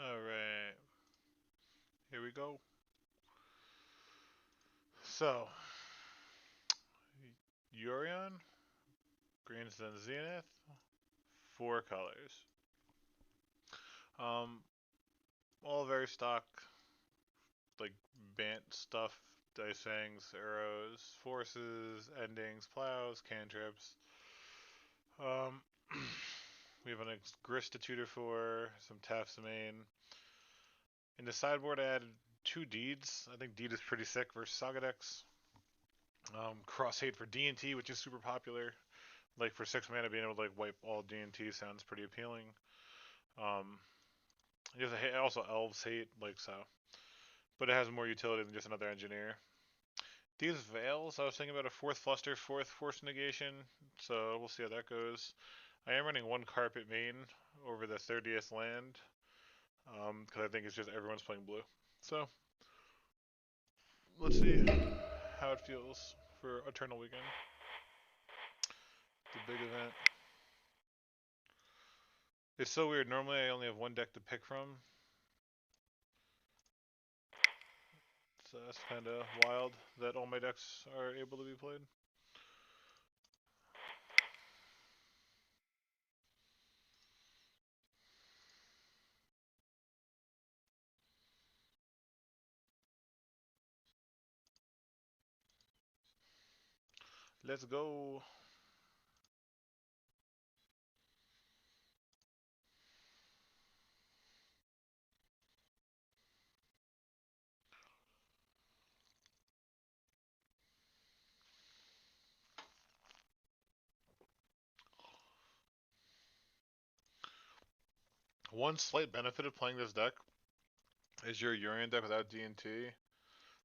Alright, here we go. So, Yorion, greens than Zenith, 4 colors. Um, all very stock, like Bant stuff, dice fangs, arrows, forces, endings, plows, cantrips. Um, we have an Grist to tutor for, some taps main. In the sideboard, I added 2 Deeds. I think Deed is pretty sick versus Saga decks. Cross Hate for D&T, which is super popular. Like for 6 mana, being able to like wipe all D&T sounds pretty appealing. Um, also Elves hate like so, but it has more utility than just another engineer. These Veils, I was thinking about a 4th Fluster, 4th Force Negation, so we'll see how that goes. I am running 1 Carpet main over the 30th land, because I think it's just everyone's playing blue. So let's see how it feels for Eternal Weekend, the big event. It's so weird. Normally I only have 1 deck to pick from, so that's kind of wild that all my decks are able to be played. Let's go. One slight benefit of playing this deck is your Yorion deck without D&T.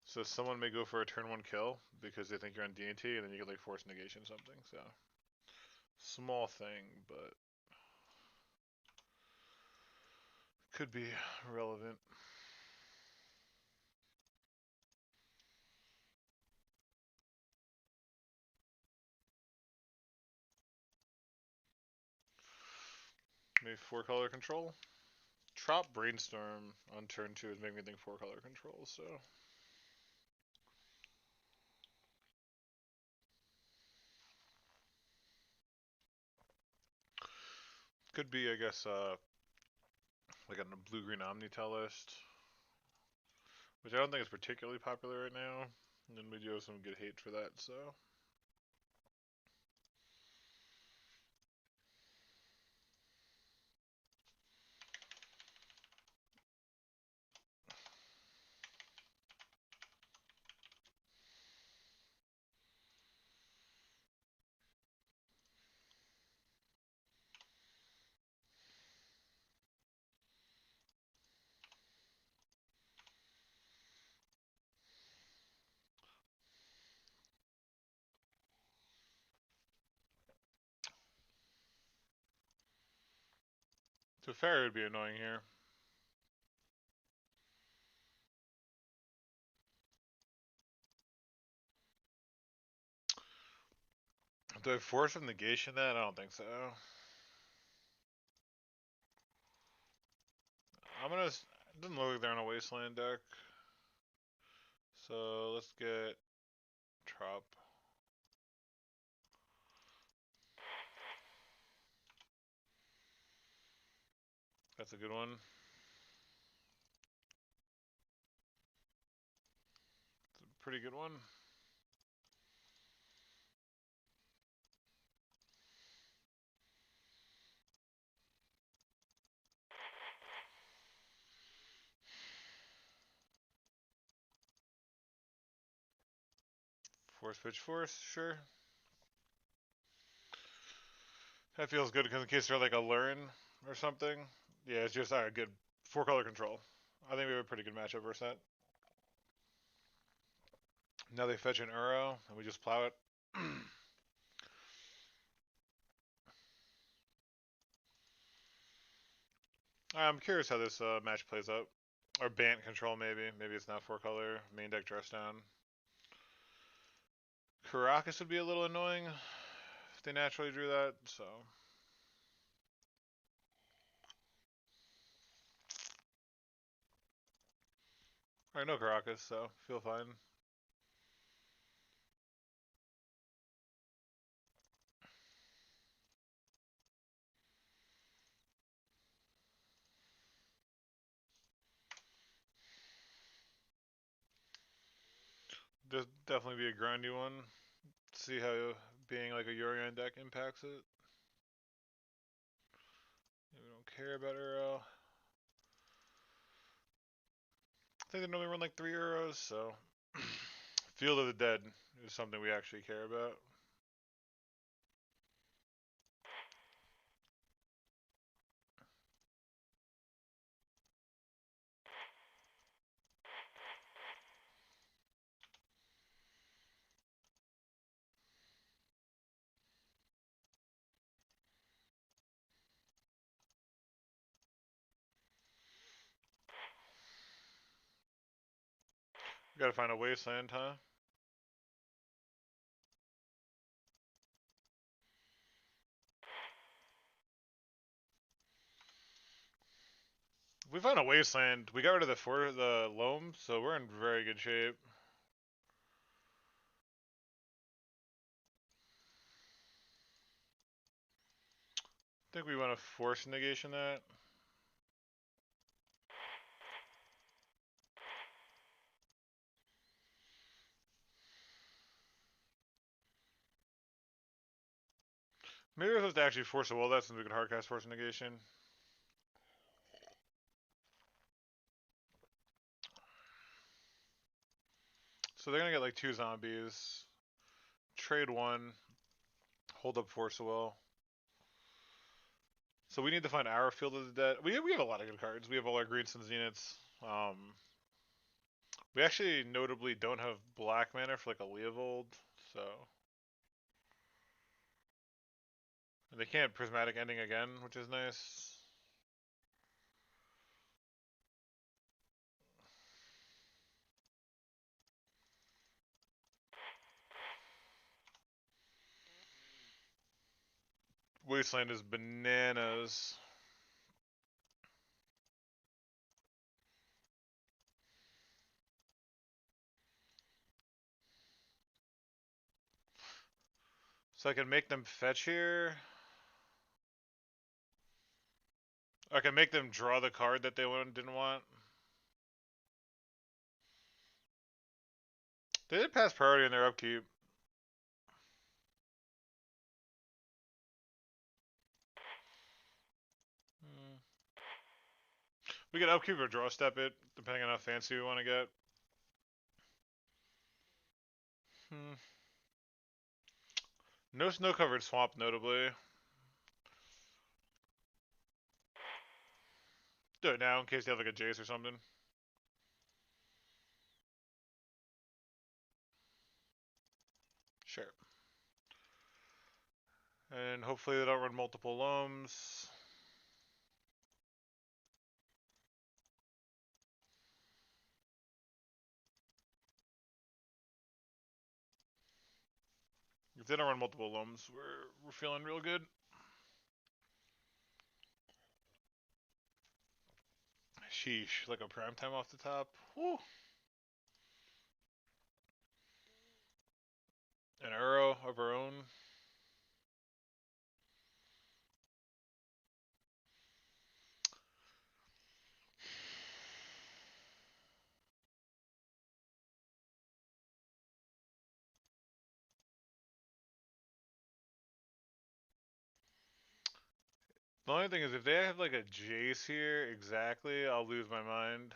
So someone may go for a turn 1 kill because they think you're on D&T, and then you get like force negation something. So small thing, but could be relevant. Maybe 4-color control. Trop Brainstorm on turn 2 is making me think 4-color control. So could be, I guess, like a blue-green Omnitellist, which I don't think is particularly popular right now. And then we do have some good hate for that. So Teferi would be annoying here. Do I force of negation that? I don't think so. I'm gonna. It doesn't look like they're on a wasteland deck. So let's get Trop. That's a good one. It's a pretty good one. Force pitch force, sure. That feels good because in case they're like a Lurin or something. Yeah, it's just alright, good. 4-color control. I think we have a pretty good matchup versus that. Now they fetch an Uro and we just plow it. I'm curious how this match plays out. Or Bant control maybe. Maybe it's not 4-color. Main deck dress down. Karakas would be a little annoying if they naturally drew that, so. Alright, no Caracas, so feel fine. This definitely be a grindy one. See how being like a Yorion deck impacts it. We don't care about Uro. I think they normally run like 3 Euros, so Field of the Dead is something we actually care about. We gotta find a wasteland, huh? If we find a wasteland, we got rid of the loam, so we're in very good shape. I think we want to force negation that. Maybe we're supposed to actually force a will that since we could hardcast force negation. So they're gonna get like 2 zombies. Trade 1. Hold up force a will. So we need to find our Field of the Dead. We have a lot of good cards. We have all our Greens and Zeniths. We actually notably don't have black mana for like a Leovold, so. And they can't Prismatic Ending again, which is nice. Wasteland is bananas. So I can make them fetch here. I can make them draw the card that they didn't want. They did pass priority in their upkeep. We can upkeep or draw step it, depending on how fancy we want to get. No snow covered swamp, notably. Do it now in case you have like a Jace or something. Sure. And hopefully they don't run multiple loams. If they don't run multiple loams, we're feeling real good. Sheesh, like a prime time off the top. Woo. An arrow of our own. The only thing is if they have like a Jace here, exactly, I'll lose my mind.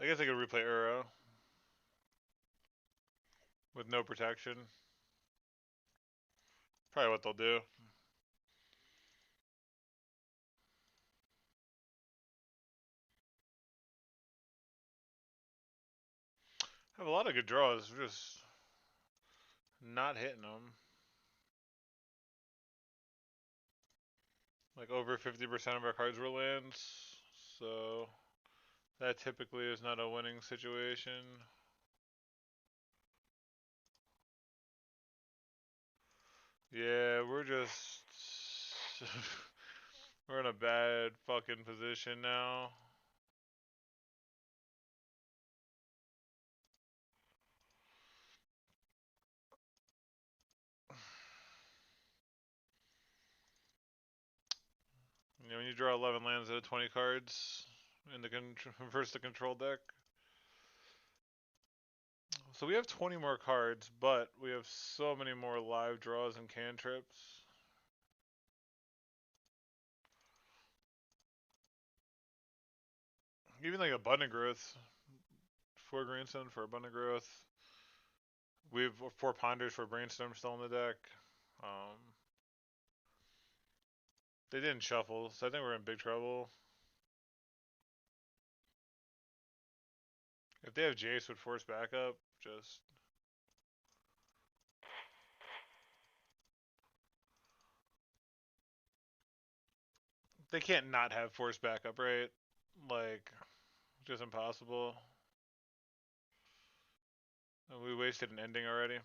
I guess I could replay Uro with no protection. Probably what they'll do. Have a lot of good draws, we're just not hitting them. Like over 50% of our cards were lands, so that typically is not a winning situation. Yeah, we're just we're in a bad fucking position now. You know, when you draw 11 lands out of 20 cards in the versus the control deck. So we have 20 more cards, but we have so many more live draws and cantrips. Even like abundant growth, 4 greenstone for abundant growth. We have 4 ponders for brainstorm still in the deck. Um, they didn't shuffle, so I think we're in big trouble. If they have Jace with force backup, just they can't not have force backup, right? Like, just impossible. We wasted an ending already.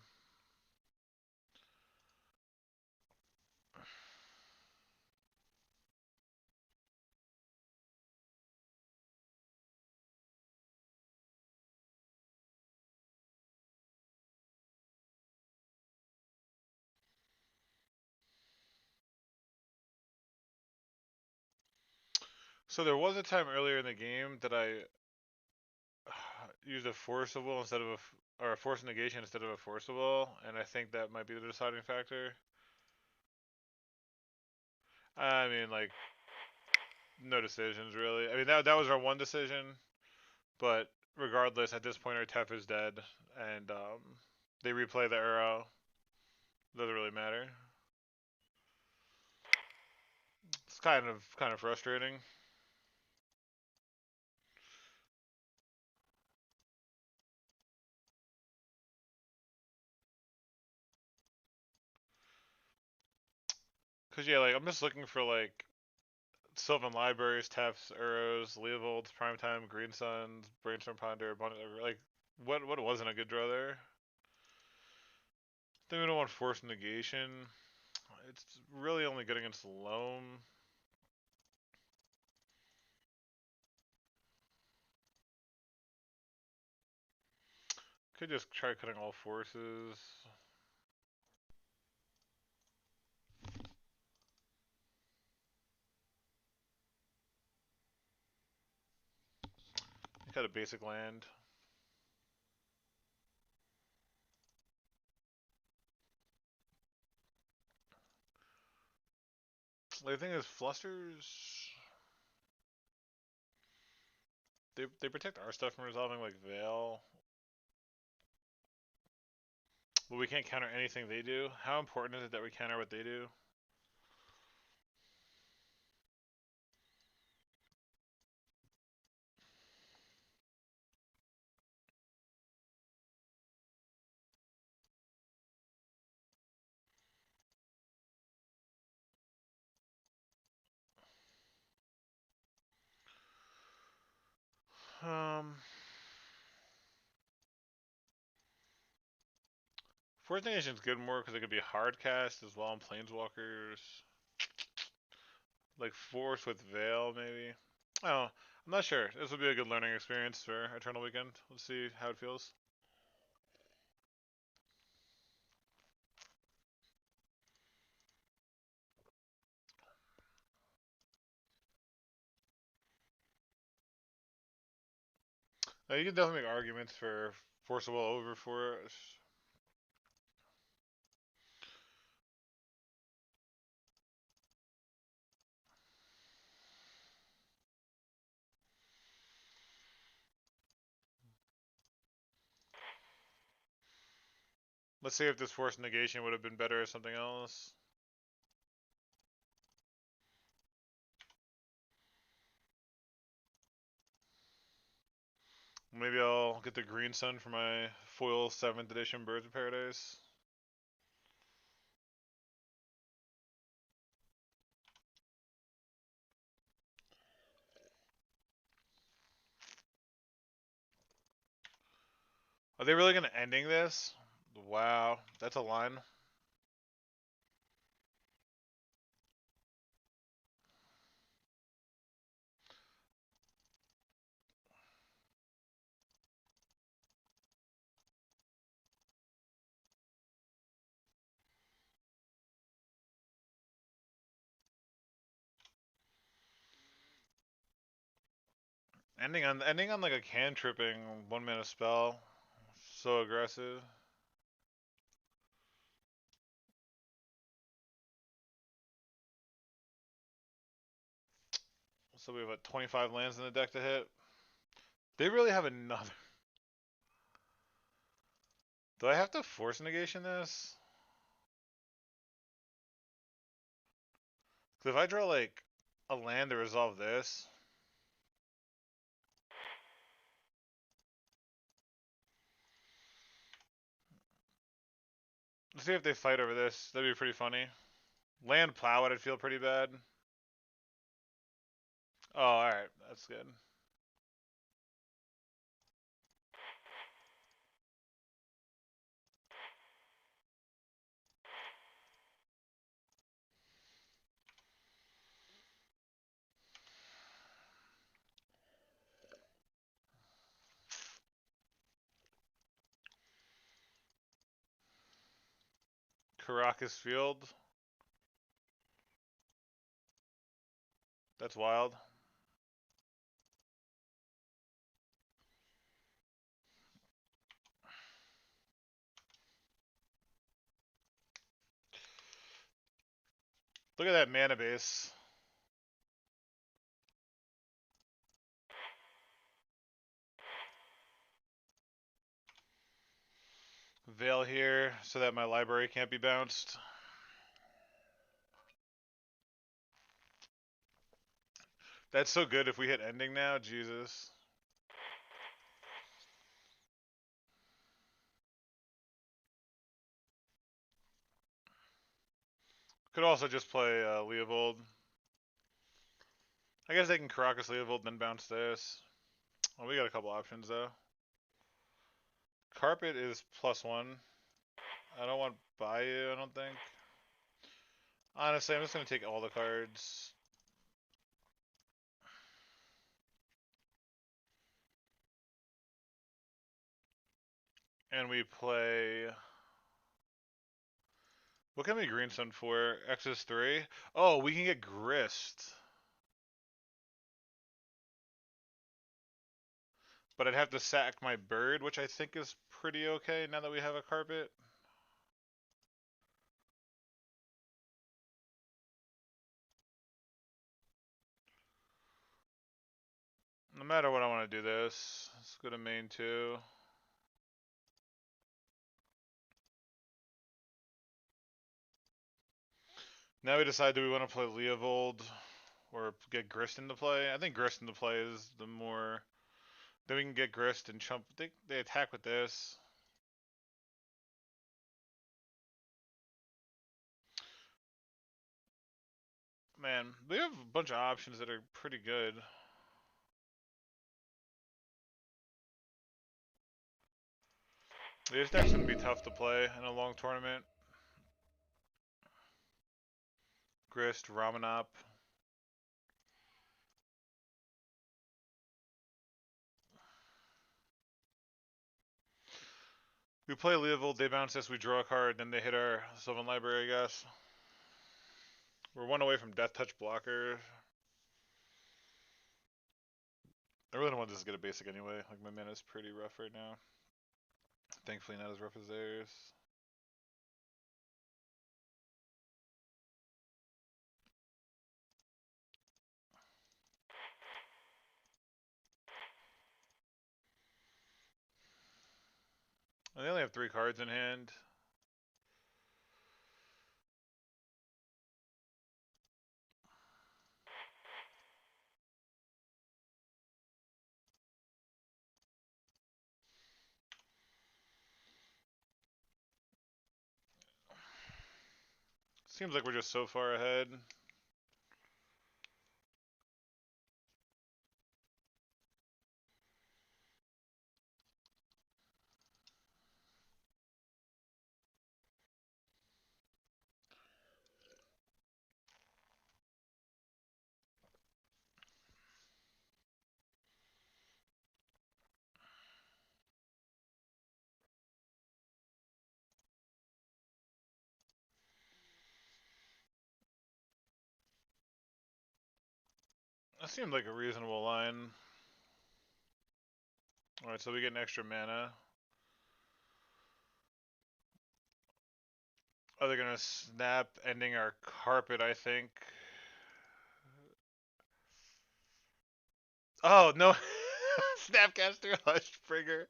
So there was a time earlier in the game that I used a force of will instead of or a force negation instead of a force of will, and I think that might be the deciding factor. I mean, like, no decisions really. I mean, that was our one decision, but regardless, at this point, our Tef is dead, and they replay the arrow. Doesn't really matter. It's kind of frustrating. Cause yeah, like I'm just looking for like Sylvan Libraries, Tefts, Arrows, Leovolds, Primetime, Green Suns, Brainstorm Ponder, like what wasn't a good draw there? Then we don't want Force Negation. It's really only good against Loam. Could just try cutting all forces. Cut a basic land. The thing is, Flusters. They protect our stuff from resolving like Veil. But we can't counter anything they do. How important is it that we counter what they do? Um, Force Negation is good more because it could be hard cast as well on Planeswalkers. Like Force with Veil, maybe. Oh, I'm not sure. This would be a good learning experience for Eternal Weekend. Let's see how it feels. You can definitely make arguments for Force of Will over Force. Let's see if this Force Negation would have been better as something else. Maybe I'll get the Green Sun for my foil 7th edition Birds of Paradise. Are they really going to ending this? Wow, that's a line. Ending on like a cantripping 1 mana spell. So aggressive. So we have 25 lands in the deck to hit. They really have another. Do I have to force negation this? Because if I draw like a land to resolve this. Let's see if they fight over this. That'd be pretty funny. Land plow it, I'd feel pretty bad. Oh, alright. That's good. Caracas Field. That's wild. Look at that mana base. Veil here so that my library can't be bounced. That's so good if we hit ending now. Jesus. Could also just play Leovold. I guess they can Caracas Leovold and then bounce this. Oh, we got a couple options though. Carpet is +1. I don't want Bayou, I don't think. Honestly, I'm just going to take all the cards. And we play... What can we greenstone for? X is 3? Oh, we can get Grist. But I'd have to sack my bird, which I think is pretty okay now that we have a carpet. No matter what, I want to do this. Let's go to main 2. Now we decide, do we want to play Leovold or get Grist into play? I think Grist into play is the more... Then we can get Grist and chump. They attack with this. Man, we have a bunch of options that are pretty good. This deck's gonna be tough to play in a long tournament. Grist, Ramanop. We play Leovold, they bounce us, we draw a card, then they hit our Sylvan Library, I guess. We're 1 away from Death Touch blocker. I really don't want this to get a basic anyway. Like, my mana's pretty rough right now. Thankfully not as rough as theirs. And they only have 3 cards in hand. Seems like we're just so far ahead. That seemed like a reasonable line. Alright, so we get an extra mana. Oh, they're gonna snap, ending our carpet, I think. Oh, no. Snapcaster Hushbringer.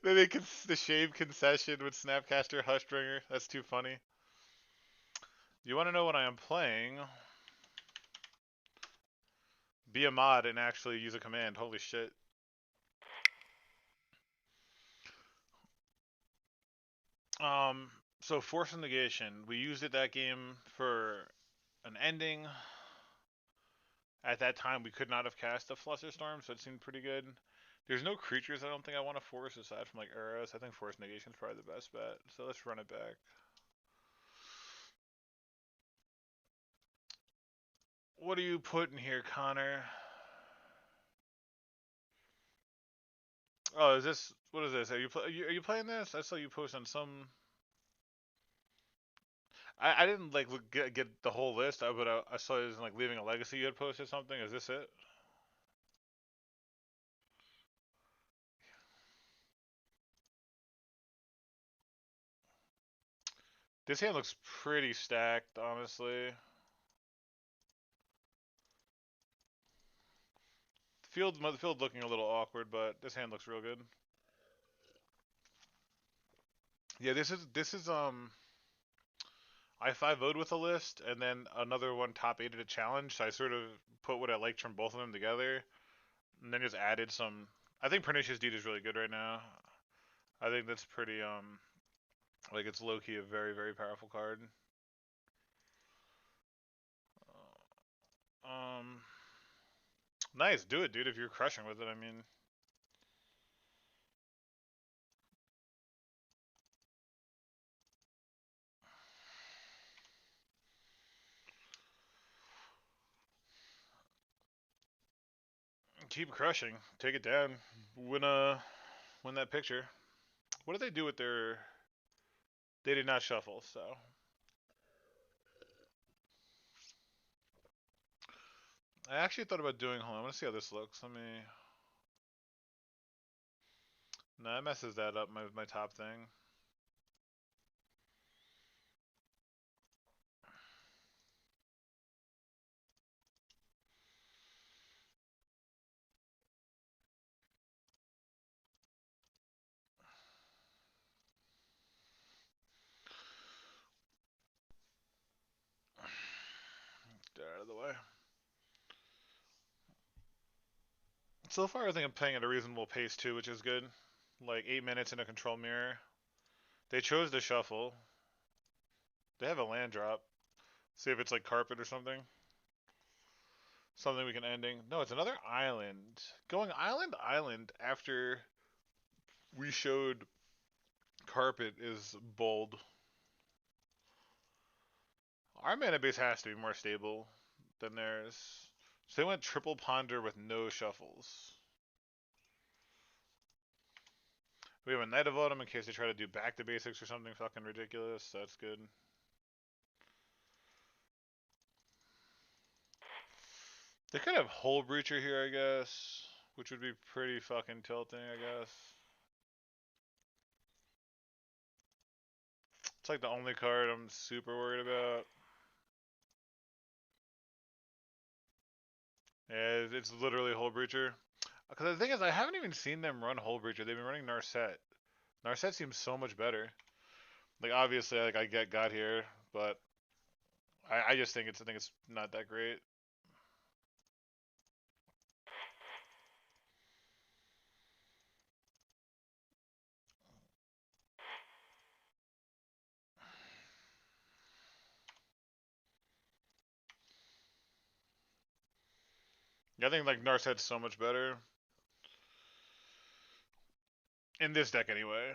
They make the shame concession with Snapcaster Hushbringer. That's too funny. You want to know what I am playing? Be a mod and actually use a command. Holy shit. So Force of Negation. We used it that game for an ending. At that time, we could not have cast a Flusterstorm, so it seemed pretty good. There's no creatures I don't think I want to force aside from like arrows. I think Force Negation is probably the best bet. So let's run it back. What are you putting here, Connor? Oh, is this what is this? Are you playing this? I saw you post on some. I didn't like get the whole list, but I saw it was like leaving a legacy. You had posted something. Is this it? This hand looks pretty stacked, honestly. The field looking a little awkward, but this hand looks real good. Yeah, this is. I 5-0'd with a list, and then another one top 8 at a challenge. So I sort of put what I liked from both of them together, and then just added some. I think Pernicious Deed is really good right now. I think that's pretty like it's low key a very very powerful card. Um, nice, do it, dude. If you're crushing with it, I mean. Keep crushing. Take it down. Win that picture. What did they do with their? They did not shuffle, so. I actually thought about doing. Hold on, I want to see how this looks. Let me. No, it messes that up. My top thing. Get out of the way. So far, I think I'm playing at a reasonable pace too, which is good. Like 8 minutes in a control mirror. They chose to shuffle. They have a land drop. See if it's like carpet or something. Something we can ending. No, it's another island. Going island after we showed carpet is bold. Our mana base has to be more stable than theirs. So they went triple ponder with no shuffles. We have a Knight of Autumn in case they try to do back to basics or something fucking ridiculous. That's good. They could have Hull Breacher here, I guess, which would be pretty fucking tilting, I guess. It's like the only card I'm super worried about. Yeah, it's literally Hull Breacher. Because the thing is, I haven't even seen them run Hull Breacher. They've been running Narset. Narset seems so much better. Like obviously, like I get God here, but I just think it's not that great. Yeah, I think like Narset's so much better in this deck anyway.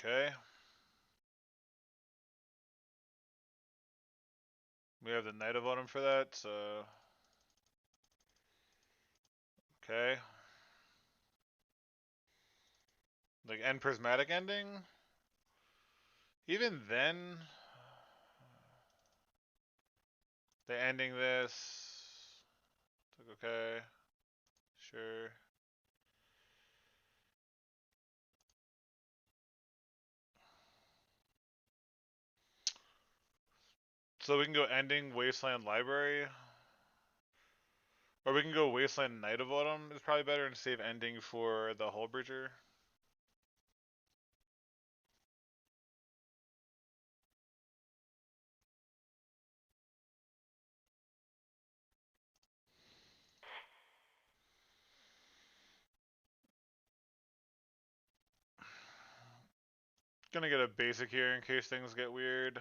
Okay. We have the Knight of Autumn for that, so... Okay. Like, end prismatic ending? Even then... They ending this... Like, okay. Sure. So we can go ending Wasteland Library. Or we can go Wasteland Knight of Autumn. It's probably better and save ending for the Hull Bridger. Gonna get a basic here in case things get weird.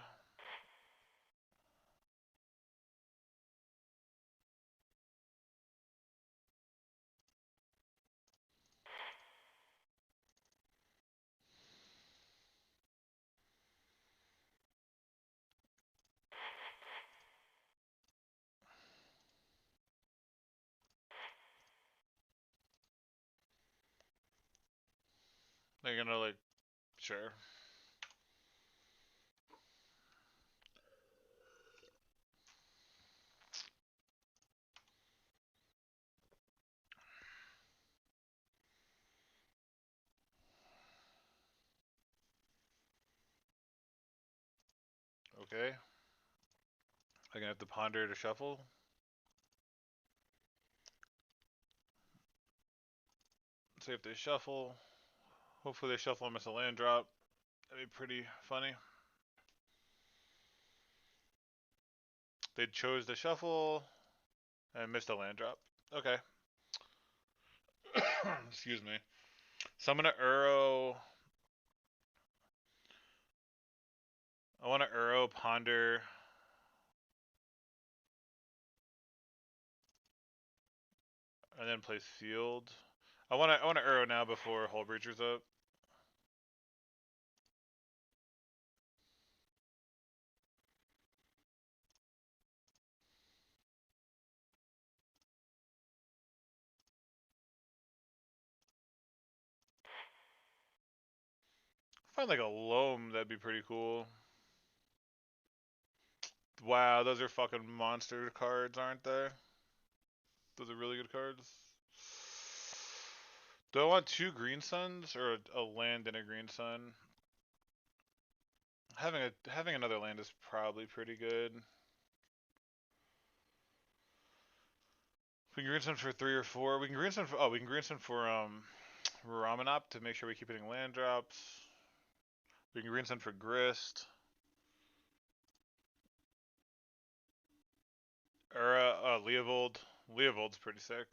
They're gonna like, sure. Okay. I'm gonna have to ponder to shuffle. So if they shuffle, hopefully they shuffle and miss a land drop. That'd be pretty funny. They chose to shuffle and missed a land drop. Okay. Excuse me. So I'm gonna Uro. I want to Uro, ponder, and then place field. I want to Uro now before Hull Breacher's up. Find like a loam, that'd be pretty cool. Wow, those are fucking monster cards, aren't they? Those are really good cards. Do I want 2 green suns or a land and a green sun? Having another land is probably pretty good. We can green sun for 3 or 4. We can green sun for Ramanop to make sure we keep hitting land drops. We can green sun for Grist. Or Leovold. Leovold's pretty sick.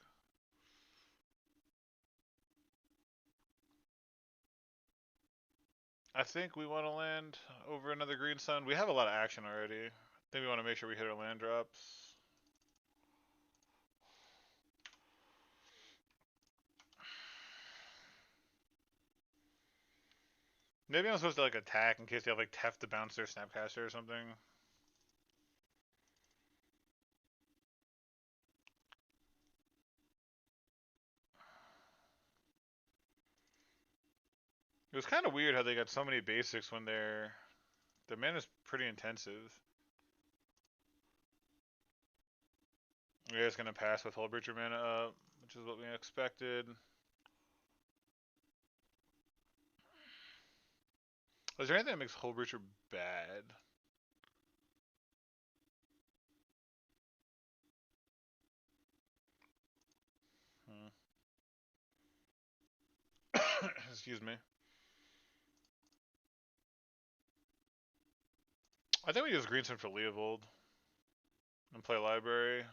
I think we want to land over another green sun. We have a lot of action already. I think we want to make sure we hit our land drops. Maybe I'm supposed to like attack in case they have like Teft to bounce their Snapcaster or something. It was kind of weird how they got so many basics when their mana's pretty intensive. Yeah, it's gonna pass with Hullbreacher mana up, which is what we expected. Is there anything that makes Hullbreacher bad? Excuse me. I think we use Greensun for Leovold and play Library.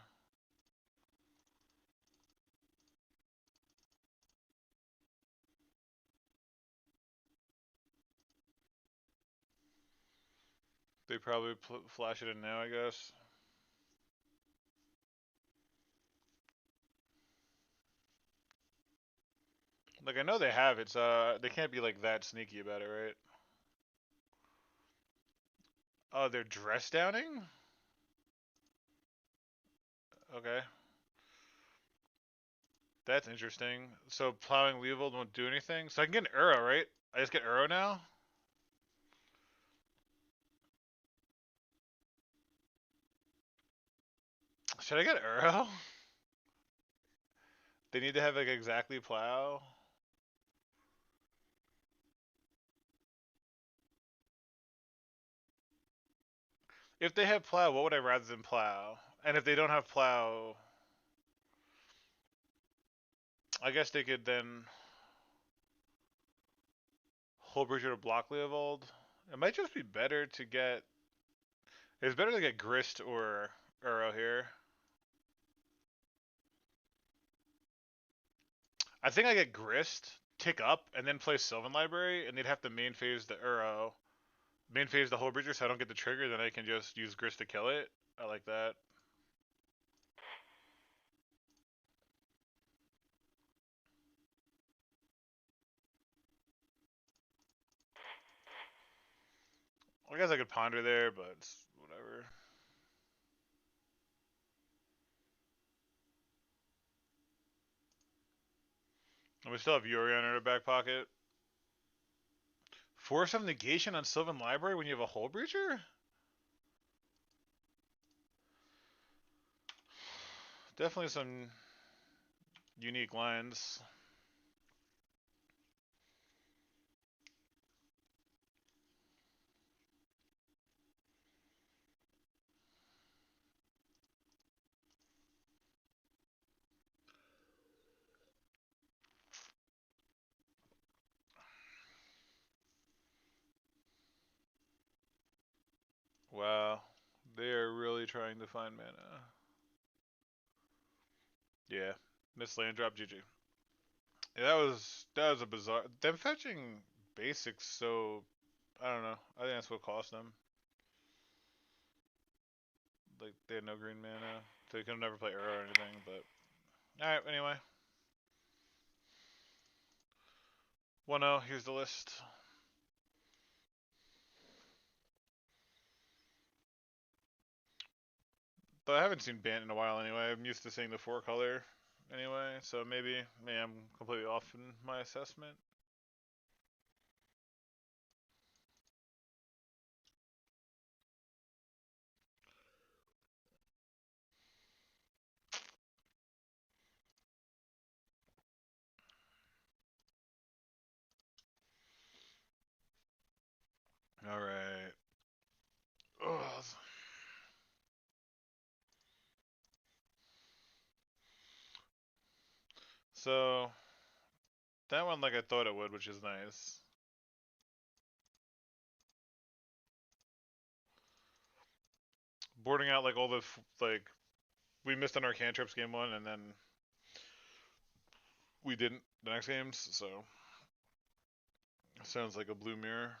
They probably flash it in now, I guess. Like, I know they have it, so they can't be like that sneaky about it, right? Oh, they're dress downing? Okay. That's interesting. So plowing Leovold won't do anything? So I can get an Uro, right? I just get Uro now? Should I get Uro? They need to have like exactly plow. If they have plow, what would I rather than plow? And if they don't have plow, I guess they could then Hull Bridger to block Leovold. It might just be better to get. It's better to get Grist or Uro here. I think I get Grist, tick up, and then play Sylvan Library, and they'd have to main phase the Uro. Main phase the Hull Bridger so I don't get the trigger, then I can just use Grist to kill it. I like that. I guess I could ponder there, but it's whatever. And we still have Yorion in our back pocket. Force of negation on Sylvan Library when you have a Hull Breacher? Definitely some unique lines. Wow. They are really trying to find mana. Yeah. Miss land drop GG. Yeah, that was a bizarre. Them fetching basics, so I don't know. I think that's what cost them. Like they had no green mana, so you could never play Uro or anything. But all right, anyway. 1-0. Here's the list. But I haven't seen Bant in a while anyway. I'm used to seeing the 4-color anyway, so maybe I'm completely off in my assessment. All right. Ugh. So that one like I thought it would, which is nice. Boarding out like all the like we missed on our cantrips game one, and then we didn't the next games. So sounds like a blue mirror.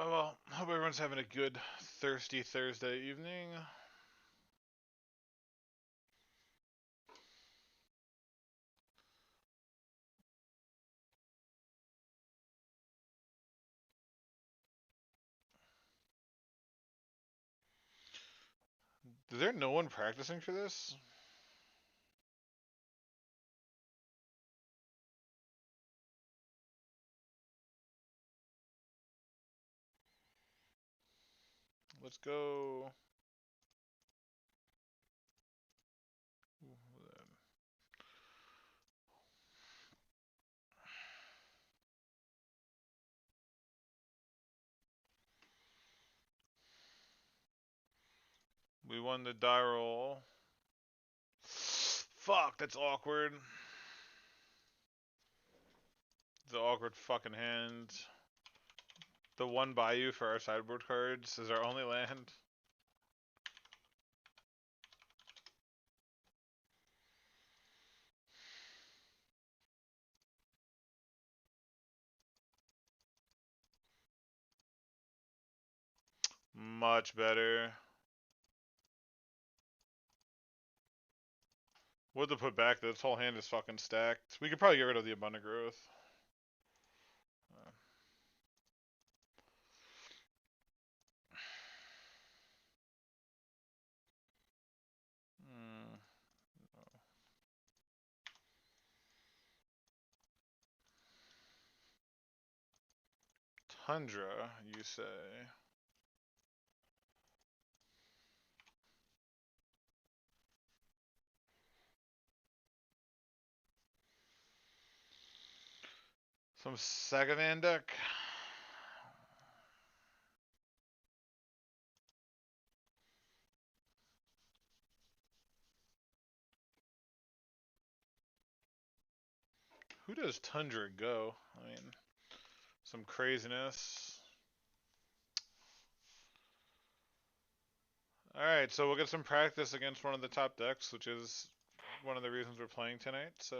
Well, hope everyone's having a good thirsty Thursday evening. Is there no one practicing for this? Let's go. We won the die roll. Fuck, that's awkward. The awkward fucking hand. The one Bayou for our sideboard cards is our only land. much better. What to put back? This whole hand is fucking stacked. We could probably get rid of the abundant growth. Tundra, you say? Some Sagavan deck. Who does Tundra go? I mean, some craziness. Alright, so we'll get some practice against one of the top decks, which is one of the reasons we're playing tonight, so...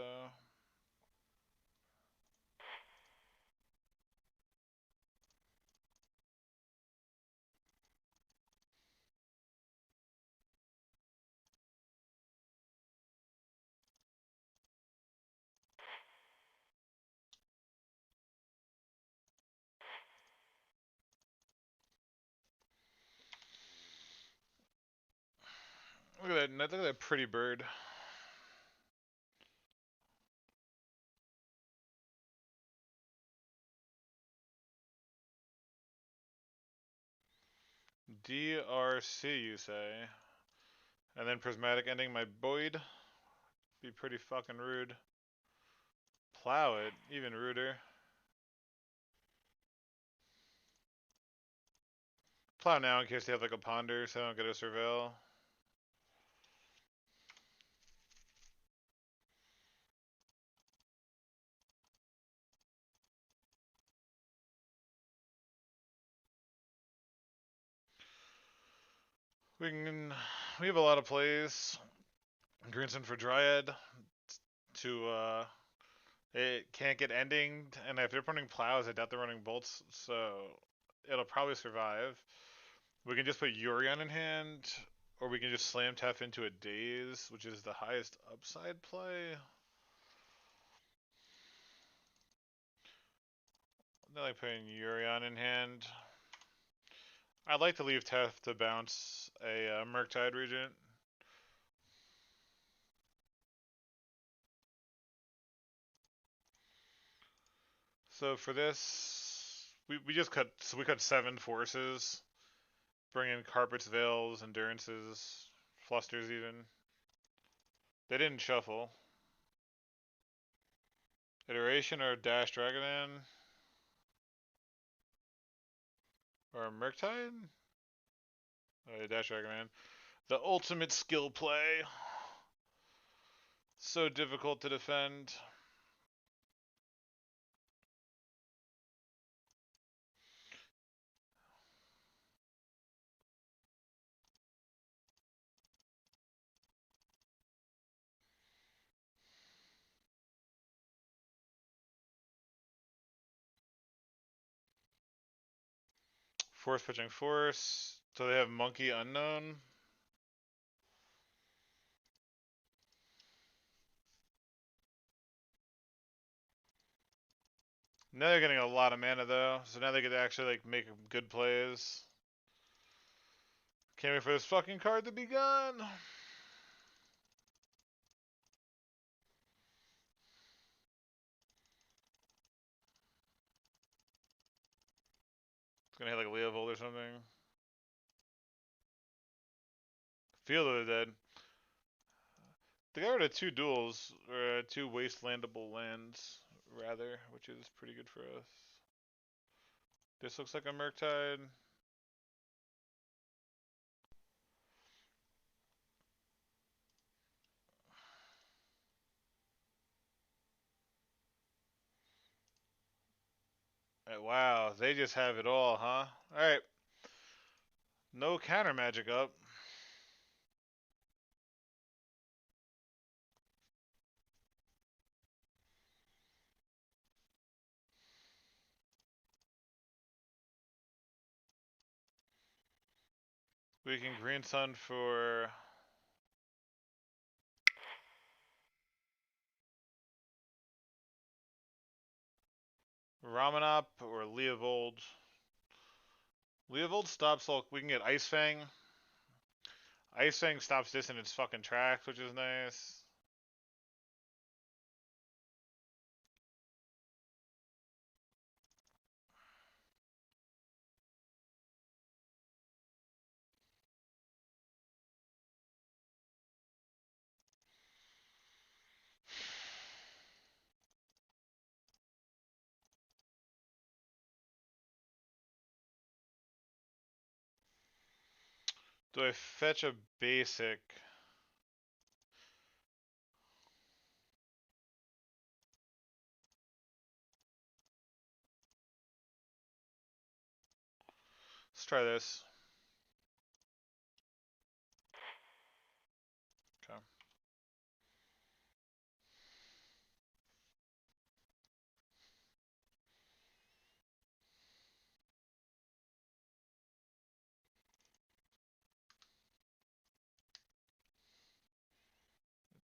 Look at that pretty bird. DRC, you say? And then prismatic ending my Boyd? Be pretty fucking rude. Plow it, even ruder. Plow now in case they have like a ponder, so I don't get a surveil. We have a lot of plays. Greenson for Dryad to it can't get ending, and if they're running plows, I doubt they're running bolts, so it'll probably survive. We can just put Yorion in hand, or we can just slam tap into a Daze, which is the highest upside play. I like putting Yorion in hand. I'd like to leave Tef to bounce a Murktide Regent. So for this, we just cut, so we cut 7 forces. Bring in Carpets, Veils, Endurances, Flusters even. They didn't shuffle. Iteration or Dash Dragonan? Or Murktide? Oh, Dash Dragonan. The ultimate skill play. So difficult to defend. Force pitching force. So they have Monkey Unknown. Now they're getting a lot of mana though, so now they could actually like make good plays. Can't wait for this fucking card to be gone. It's gonna hit like Leovold or something. Field of the Dead. They got rid of 2 duels, or 2 wastelandable lands, rather, which is pretty good for us. This looks like a Murktide. Wow, they just have it all, huh? Alright. No counter magic up. We can green sun for Ramanop or Leovold. Leovold stops all. We can get Ice Fang. Ice Fang stops this in its fucking tracks, which is nice. Do I fetch a basic? Let's try this. Okay.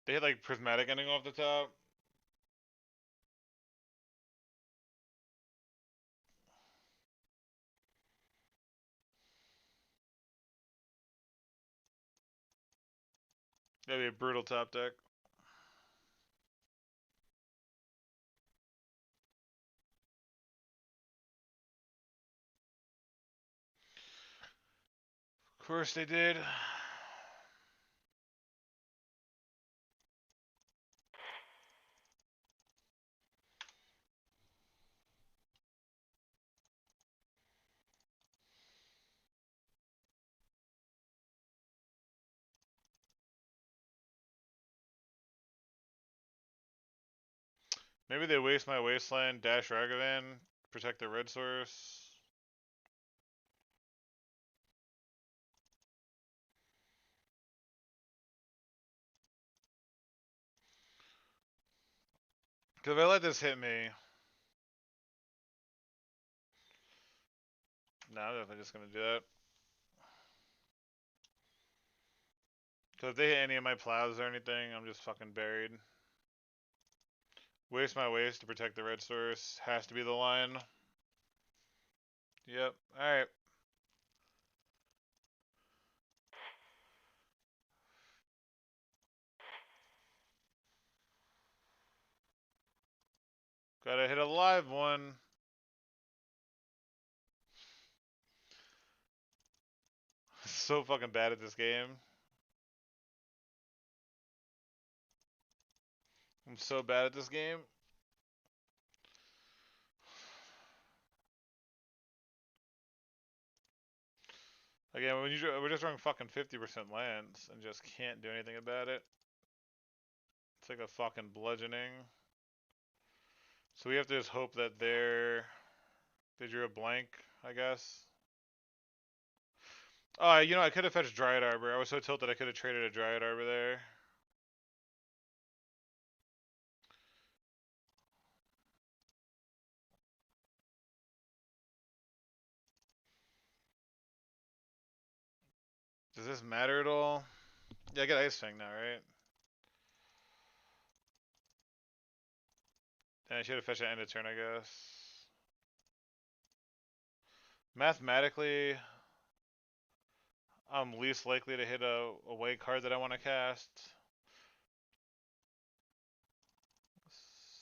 They hit like prismatic ending off the top. That'd be a brutal top deck. Of course they did. Maybe they waste my wasteland, dash Ragavan, protect the red source. Because if I let this hit me, no, I'm definitely just gonna do that. Because if they hit any of my plows or anything, I'm just fucking buried. Waste my waste to protect the red source. Has to be the line. Yep. Alright. Gotta hit a live one. So fucking bad at this game. I'm so bad at this game. Again, we're just running fucking 50% lands and just can't do anything about it. It's like a fucking bludgeoning. So we have to just hope that they drew a blank, I guess. Oh, you know, I could have fetched Dryad Arbor. I was so tilted I could have traded a Dryad Arbor there. Does this matter at all? Yeah, I get Ice Fang now, right? And I should have fetched an end of turn, I guess. Mathematically, I'm least likely to hit a white card that I want to cast.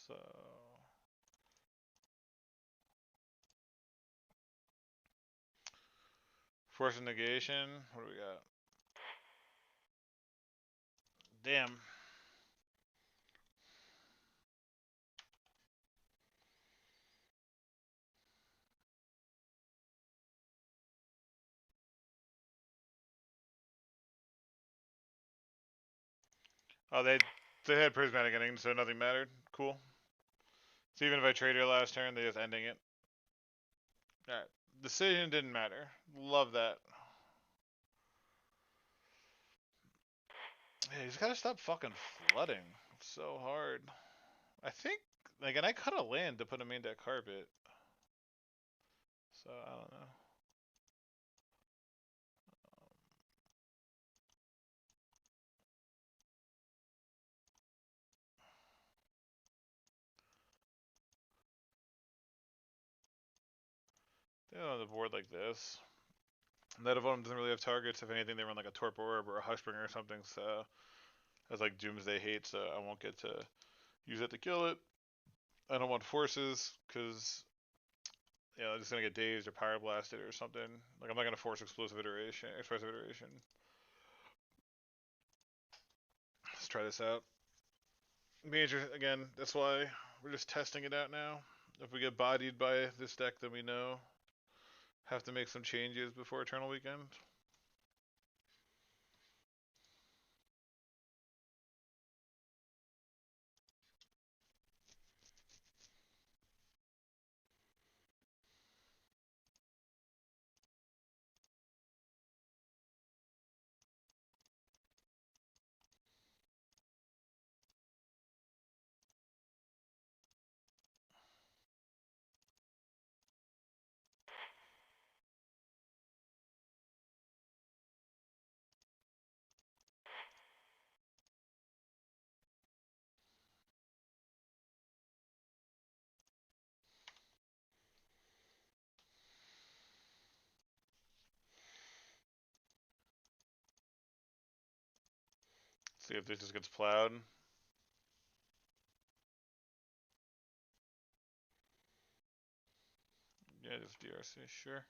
So Force of Negation. What do we got? Damn. Oh, they had prismatic ending, so nothing mattered. Cool. So even if I trade your last turn, they just ending it. Alright. Decision didn't matter. Love that. Yeah, he's gotta stop fucking flooding. It's so hard. I think, like, and I cut a land to put him in that carpet. So, I don't know. on the board like this. That of them doesn't really have targets. If anything, they run like a Torpor Orb or a Hushbringer or something. So that's like Doomsday Hate. So I won't get to use it to kill it. I don't want forces because I'm just gonna get dazed or Pyroblasted or something. Like I'm not gonna force explosive iteration. Let's try this out. Major again. That's why we're just testing it out now. If we get bodied by this deck, then we know have to make some changes before Eternal Weekend. See if this just gets plowed. Yeah, just DRC, sure.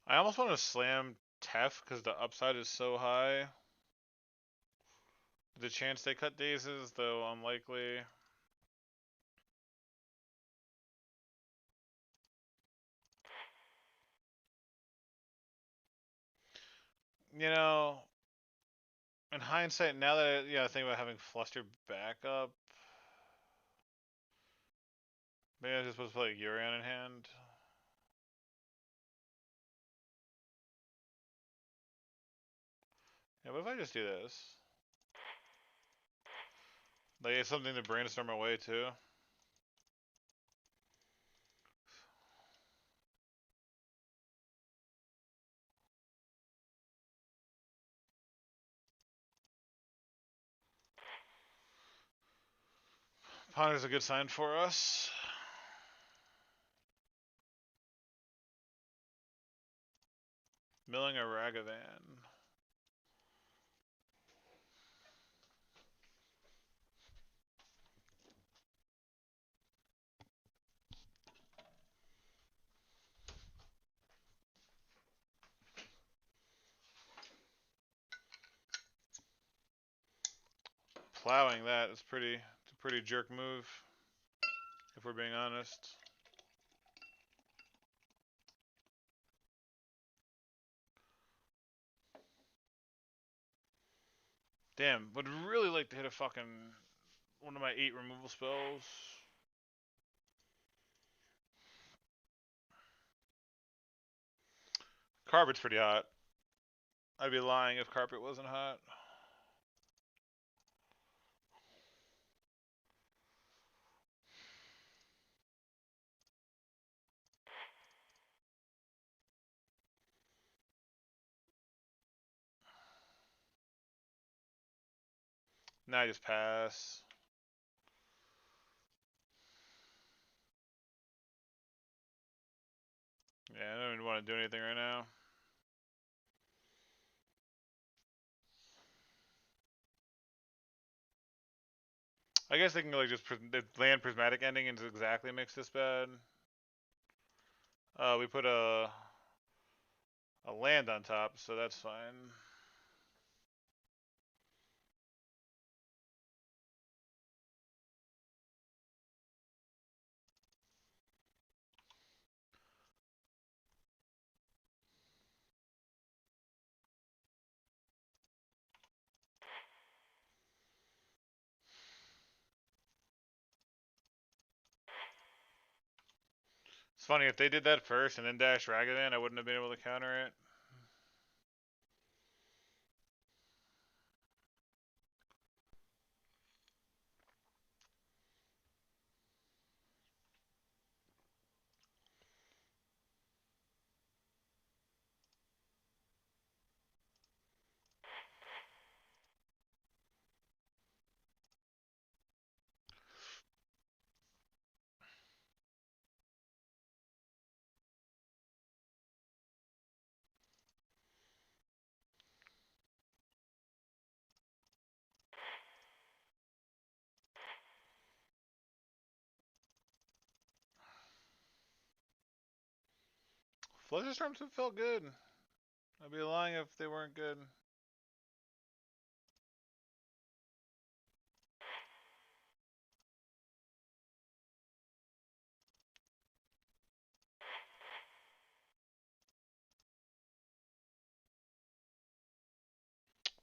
I almost want to slam Tef because the upside is so high. The chance they cut dazes, though unlikely. You know, in hindsight, now that I think about having Fluster back up, maybe I just supposed to play Yorion in hand. Yeah, what if I just do this? Like, it's something to brainstorm away too. Ponder's a good sign for us. Milling a Ragavan. Plowing that is it's a pretty jerk move, if we're being honest. Damn, would really like to hit a fucking one of my 8 removal spells. Carpet's pretty hot. I'd be lying if carpet wasn't hot. Now I just pass. Yeah, I don't even want to do anything right now. I guess they can like just land Prismatic Ending into exactly makes this bad. We put a land on top, so that's fine. It's funny, if they did that first and then dash Ragavan, I wouldn't have been able to counter it. Flusterstorms have felt good. I'd be lying if they weren't good.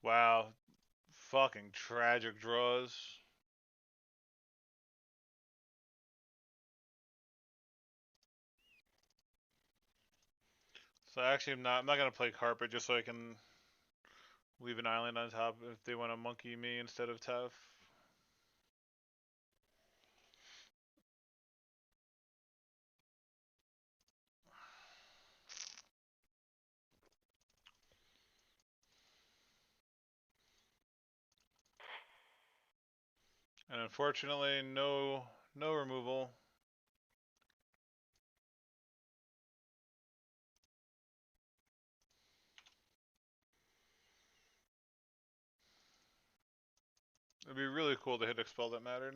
Wow. Fucking tragic draws. So actually I'm not gonna play carpet just so I can leave an island on top if they want to monkey me instead of tough. And unfortunately no removal. It'd be really cool to hit expel that mattered.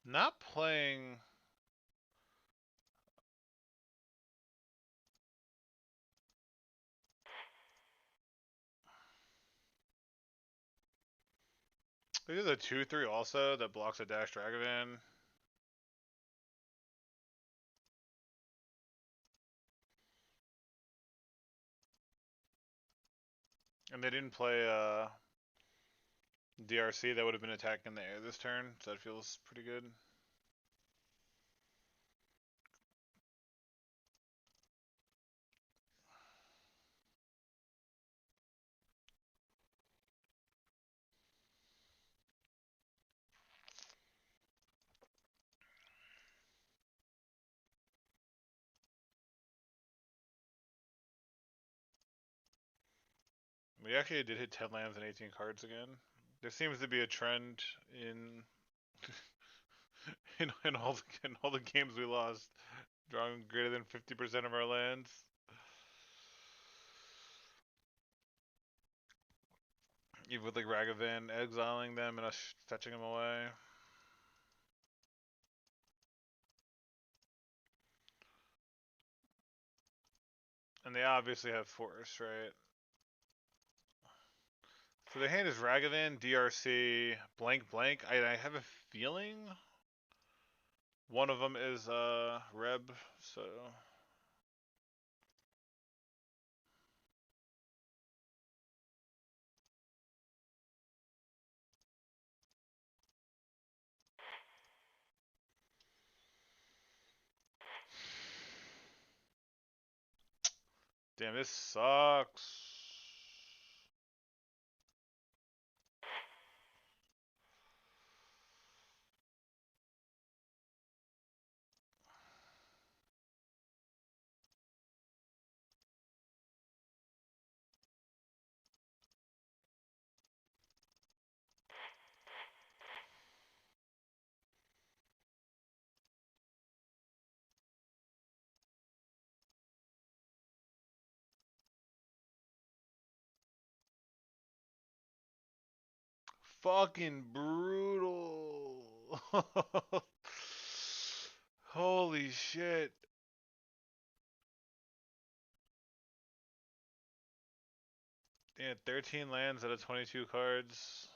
Not playing. There's a 2/3 also that blocks a dash Dragavan. And they didn't play DRC that would have been attacking the air this turn, so that feels pretty good. We actually did hit 10 lands and 18 cards again. There seems to be a trend in in all the games we lost, drawing greater than 50% of our lands. Even with like Ragavan exiling them and us fetching them away. And they obviously have Force, right? So the hand is Ragavan, DRC, blank blank. I have a feeling one of them is Reb, so damn, this sucks. Fucking brutal. Holy shit. Yeah, 13 lands out of 22 cards.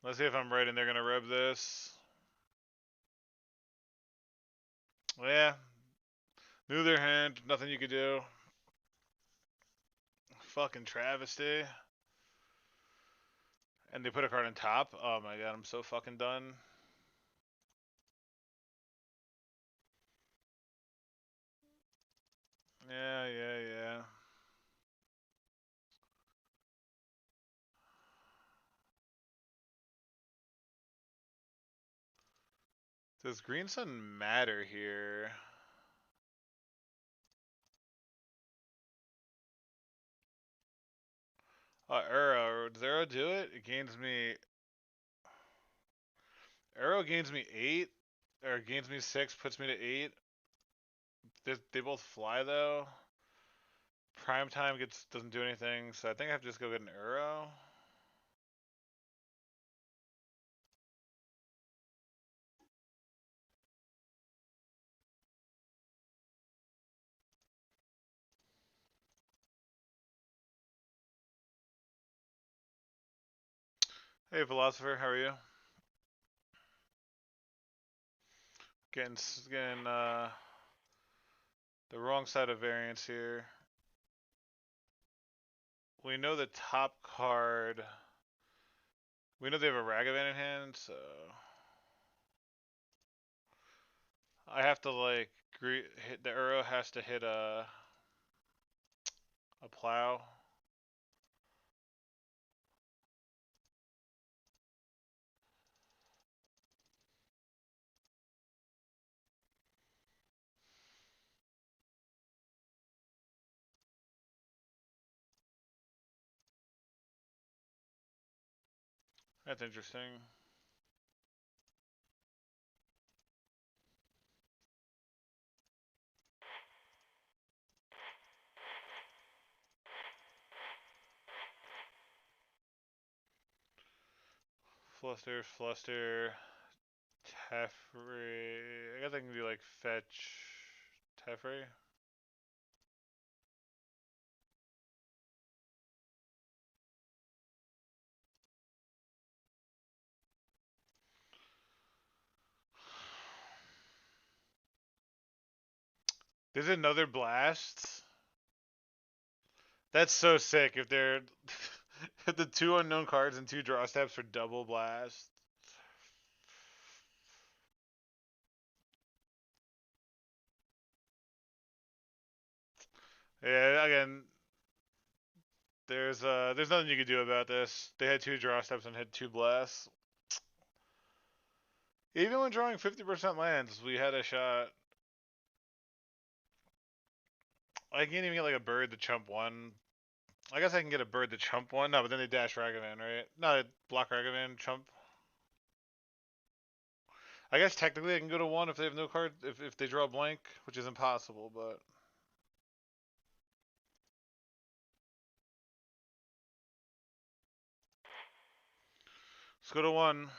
Let's see if I'm right and they're gonna rub this. Yeah. Knew their hand, nothing you could do. Fucking travesty. And they put a card on top? Oh my god, I'm so fucking done. Yeah. Does Green Sun matter here? Arrow. Does Arrow do it? It gains me. Arrow gains me 8. Or gains me 6, puts me to 8. They both fly though. Prime time doesn't do anything, so I think I have to just go get an Arrow. Hey, Philosopher, how are you? Getting the wrong side of variance here. We know the top card. We know they have a Ragavan in hand, so I have to like hit the Uro has to hit a plow. That's interesting. Fluster, Teferi. I guess I can do like fetch Teferi. There's another blast. That's so sick if they're if the two unknown cards and two draw steps for double blast. Yeah, again, there's nothing you can do about this. They had two draw steps and had two blasts. Even when drawing 50% lands, we had a shot. I can't even get like a bird to chump one. I guess I can get a bird to chump one. No, but then they dash Ragavan, right? No, they block Ragavan, chump. I guess technically I can go to one if they have no card, if they draw a blank, which is impossible, but. Let's go to one.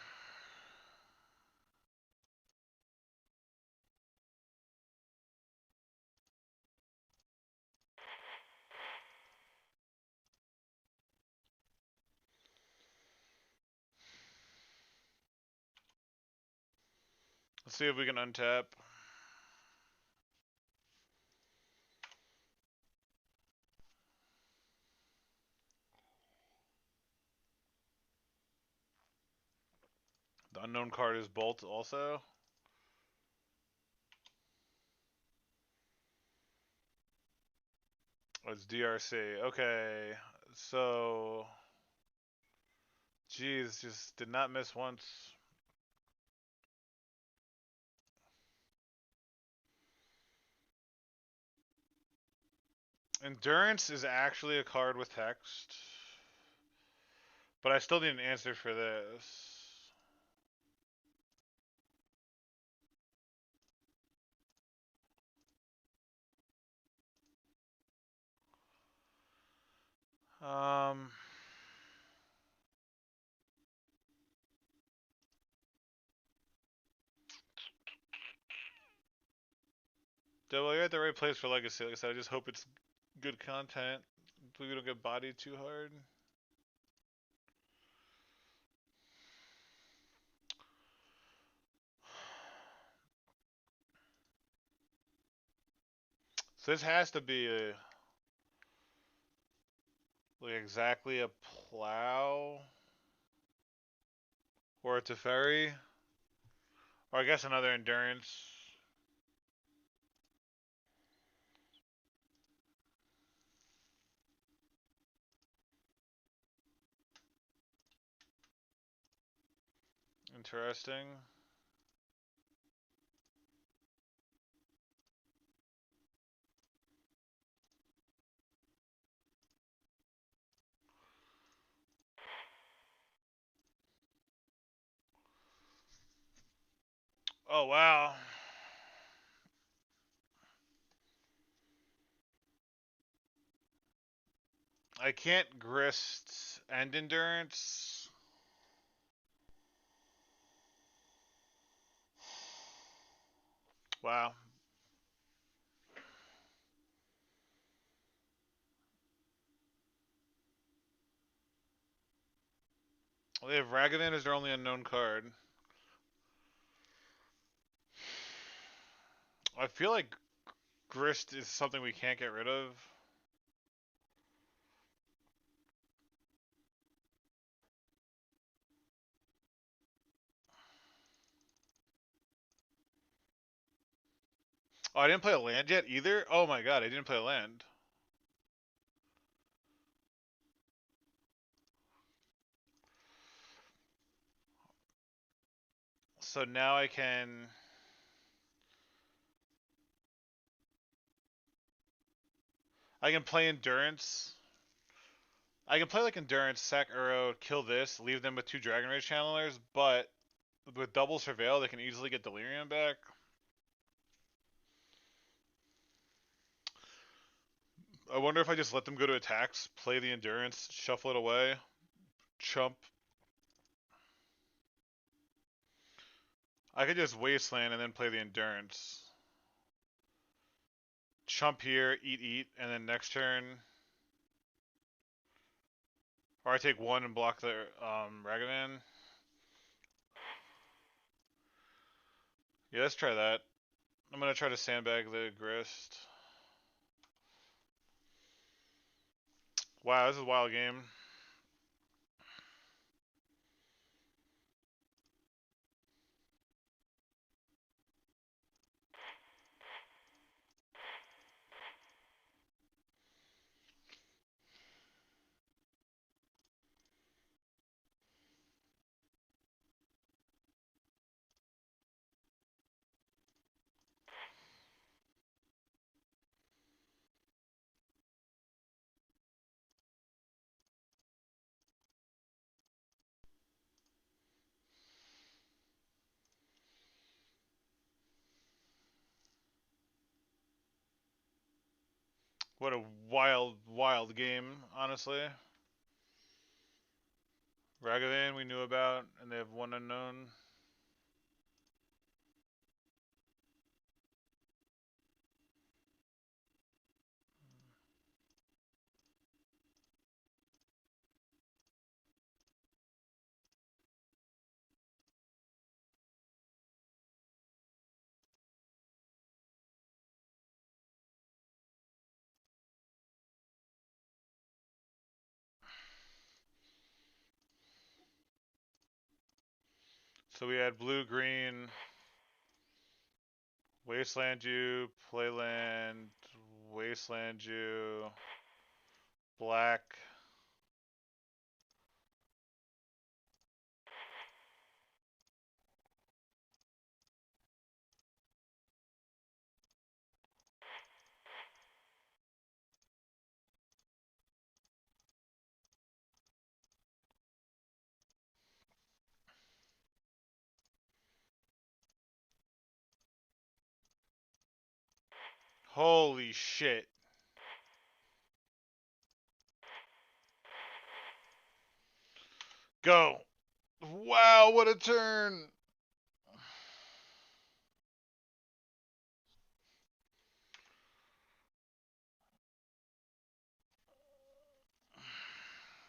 Let's see if we can untap. The unknown card is Bolt also. Oh, it's DRC. Okay. So. Geez, just did not miss once. Endurance is actually a card with text. But I still need an answer for this. Um. Well, you're at the right place for Legacy. Like I said, I just hope it's good content. We don't get bodied too hard. So this has to be like exactly a plow or a Teferi, or I guess another endurance. Interesting. Oh wow. I can't grist and endurance. Wow. They have Ragavan as their only unknown card. I feel like Grist is something we can't get rid of. Oh, I didn't play a land yet either? Oh my god, I didn't play a land. So now I can... I can play Endurance. I can play like Endurance, sack Uro, kill this, leave them with 2 Dragon Rage Channelers, but with double Surveil, they can easily get Delirium back. I wonder if I just let them go to attacks, play the Endurance, shuffle it away, chump. I could just Wasteland and then play the Endurance. Chump here, eat, and then next turn... Or I take 1 and block the Ragavan. Yeah, let's try that. I'm gonna try to sandbag the Grist. Wow, this is a wild game. What a wild, wild game, honestly. Ragavan we knew about, and they have 1 unknown. So we had blue, green, Wasteland you, Playland, Wasteland you, black. Holy shit. Go. Wow, what a turn.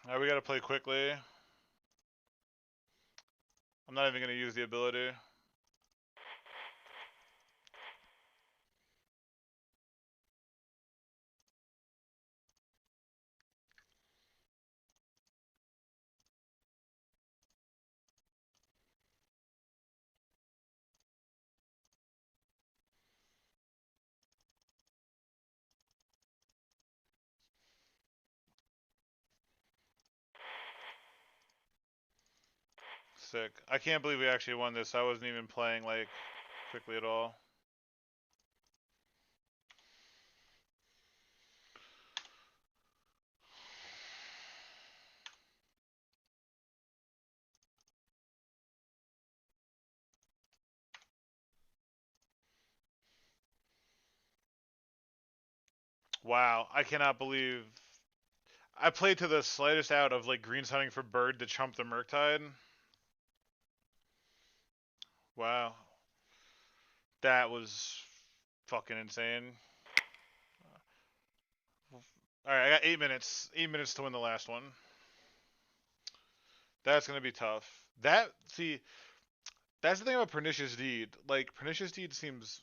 Alright, we gotta play quickly. I'm not even gonna use the ability. Sick. I can't believe we actually won this. I wasn't even playing, like, quickly at all. Wow, I cannot believe... I played to the slightest out of, like, greens hunting for bird to chump the Murktide. Wow. That was fucking insane. Alright, I got 8 minutes. 8 minutes to win the last one. That's gonna be tough. See, that's the thing about Pernicious Deed. Like Pernicious Deed seems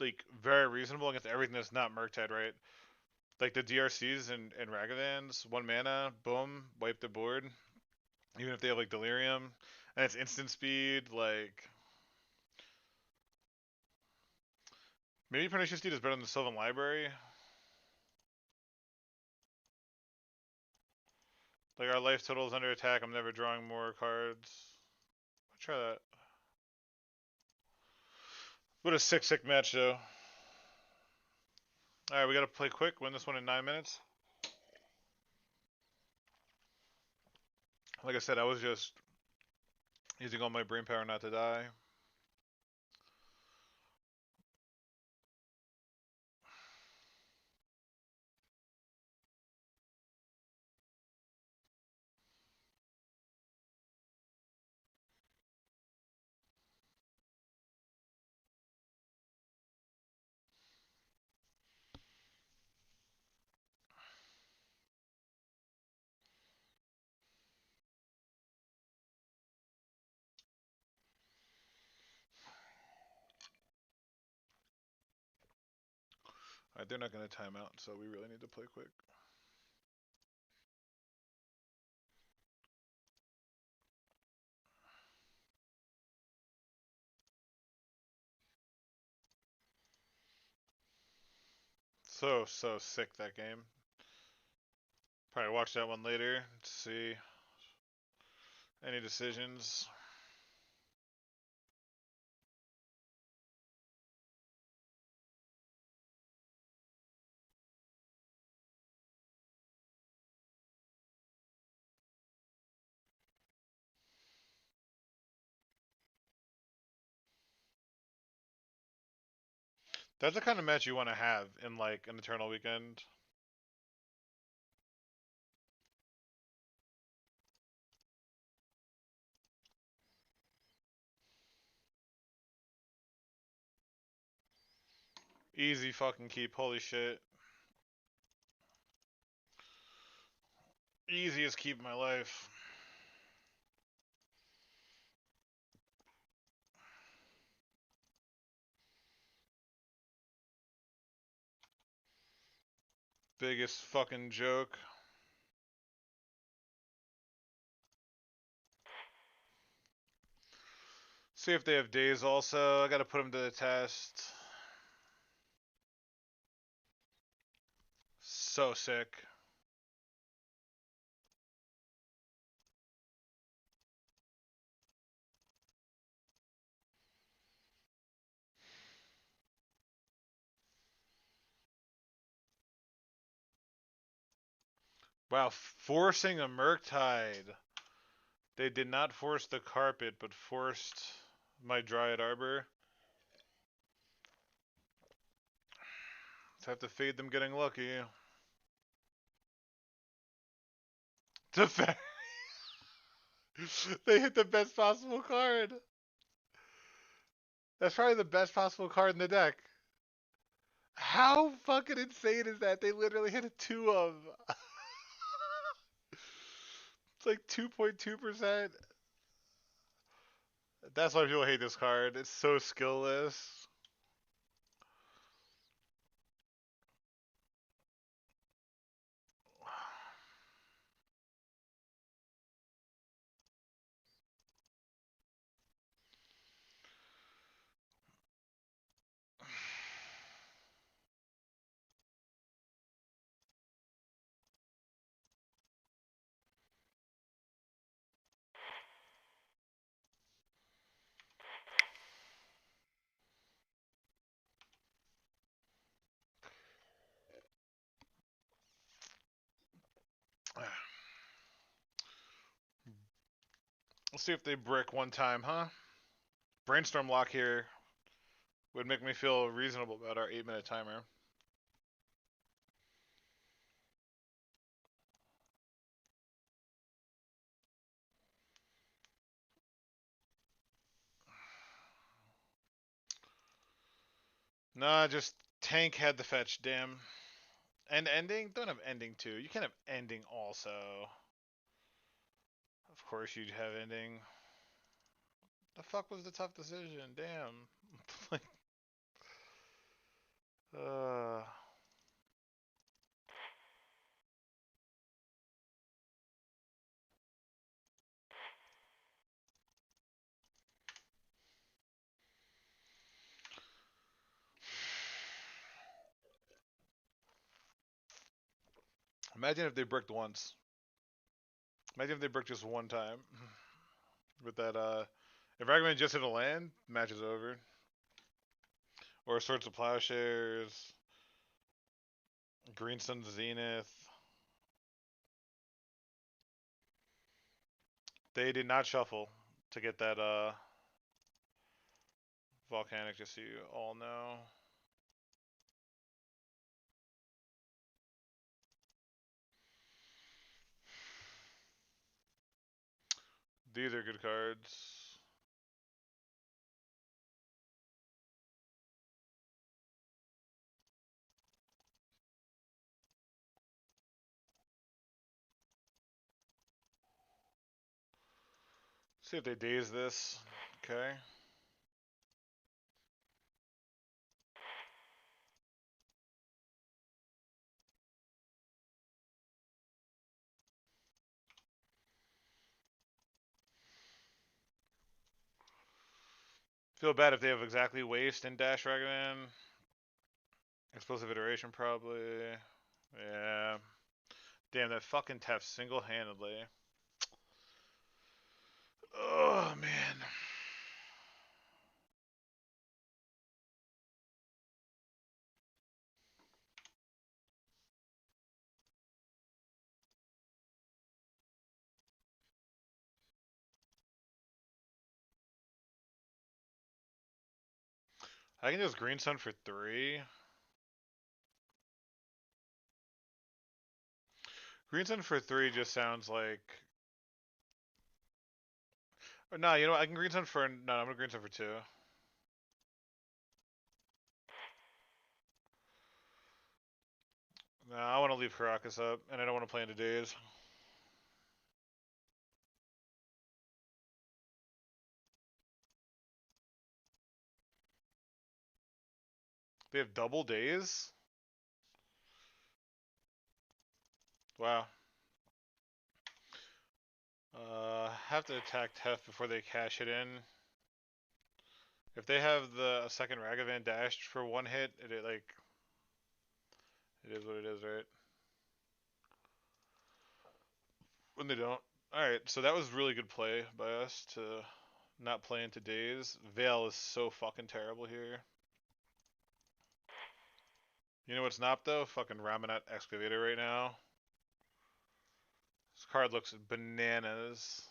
like very reasonable against everything that's not Murktide, right? Like the DRCs and Ragadans, 1 mana, boom, wipe the board. Even if they have like Delirium, and it's instant speed, like maybe Pernicious Deed is better than the Sylvan Library. Like our life total is under attack. I'm never drawing more cards. I'll try that. What a sick match though. All right, we gotta play quick. Win this one in 9 minutes. Like I said, I was just using all my brain power not to die. All right, they're not gonna time out, so we really need to play quick. So sick that game. Probably watch that one later to see any decisions. That's the kind of match you want to have in like an Eternal Weekend. Easy fucking keep. Holy shit. Easiest keep in my life. Biggest fucking joke. See if they have days also. I gotta put them to the test. So sick. Wow, forcing a Murktide. They did not force the carpet, but forced my Dryad Arbor. So I have to fade them getting lucky. They hit the best possible card. That's probably the best possible card in the deck. How fucking insane is that? They literally hit a 2 of. It's like 2.2%. That's why people hate this card. It's so skillless. Let's see if they brick one time, huh? Brainstorm lock here would make me feel reasonable about our 8-minute timer. Nah, just tank had the fetch, damn. And ending? Don't have ending too. You can't have ending also. course you'd have ending. The fuck was the tough decision? Damn. Like, uh. Imagine if they bricked once. Imagine if they bricked just one time. With that, if Ragavan just hit a land, match is over. Or Swords of Plowshares, Green Sun Zenith. They did not shuffle to get that Volcanic, just so you all know. These are good cards. See if they daze this. Okay. Feel bad if they have exactly waste and dash Ragavan. Explosive iteration probably. Yeah. Damn, that fucking Tef single-handedly. Oh man. I can just Green Sun for 3. Green Sun for 3 just sounds like. Or no, you know what? I can Green Sun for. No, I'm gonna Green Sun for 2. No, I want to leave Caracas up, and I don't want to play into days. They have double days? Wow. Have to attack Tef before they cash it in. If they have the second Ragavan dashed for 1 hit, it like it is what it is, right? When they don't. Alright, so that was really good play by us to not play into days. Veil is so fucking terrible here. You know what's not though? Fucking Ramonette Excavator right now. This card looks bananas.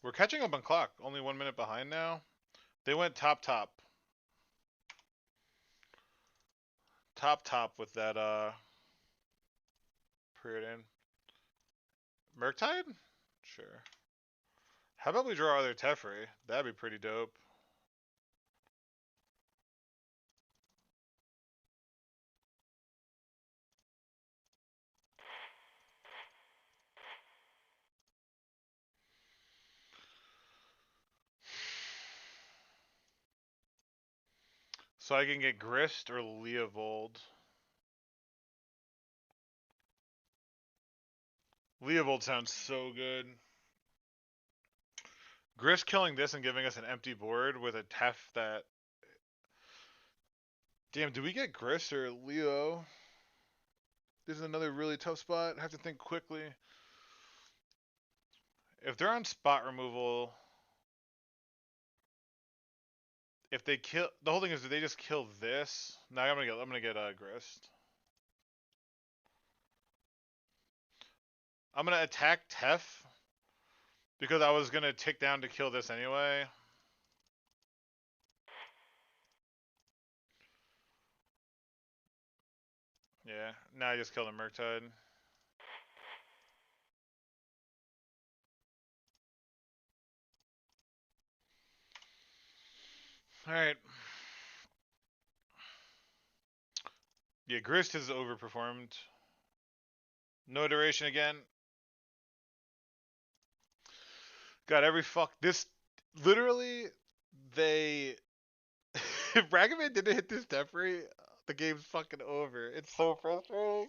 We're catching up on clock. Only 1 minute behind now. They went top. Top with that period in. Murktide? Sure. How about we draw other Teferi? That'd be pretty dope. So I can get Grist or Leovold. Leovold sounds so good. Grist killing this and giving us an empty board with a Tef that... Damn, do we get Grist or Leo? This is another really tough spot. I have to think quickly. If they're on spot removal... If they kill... The whole thing is, do they just kill this? No, I'm gonna get Grist. I'm gonna attack Tef Because I was gonna take down to kill this anyway. Yeah, now I just killed a Murktide. Alright. Yeah, Grist has overperformed. No duration again. God, every fuck. This. Literally, they. If Ragavan didn't hit this Deathray, the game's fucking over. It's so frustrating.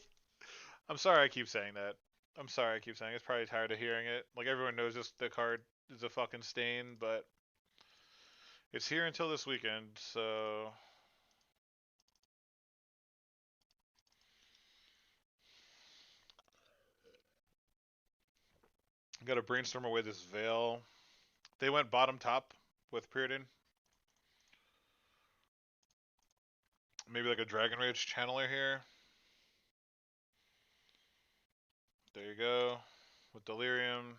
I'm sorry I keep saying that. I'm sorry I keep saying it. It's probably tired of hearing it. Like, everyone knows this, the card is a fucking stain, but it's here until this weekend, so. Gotta brainstorm away this Veil. They went bottom top with Periodin. Maybe like a Dragon Rage channeler here. There you go. With Delirium.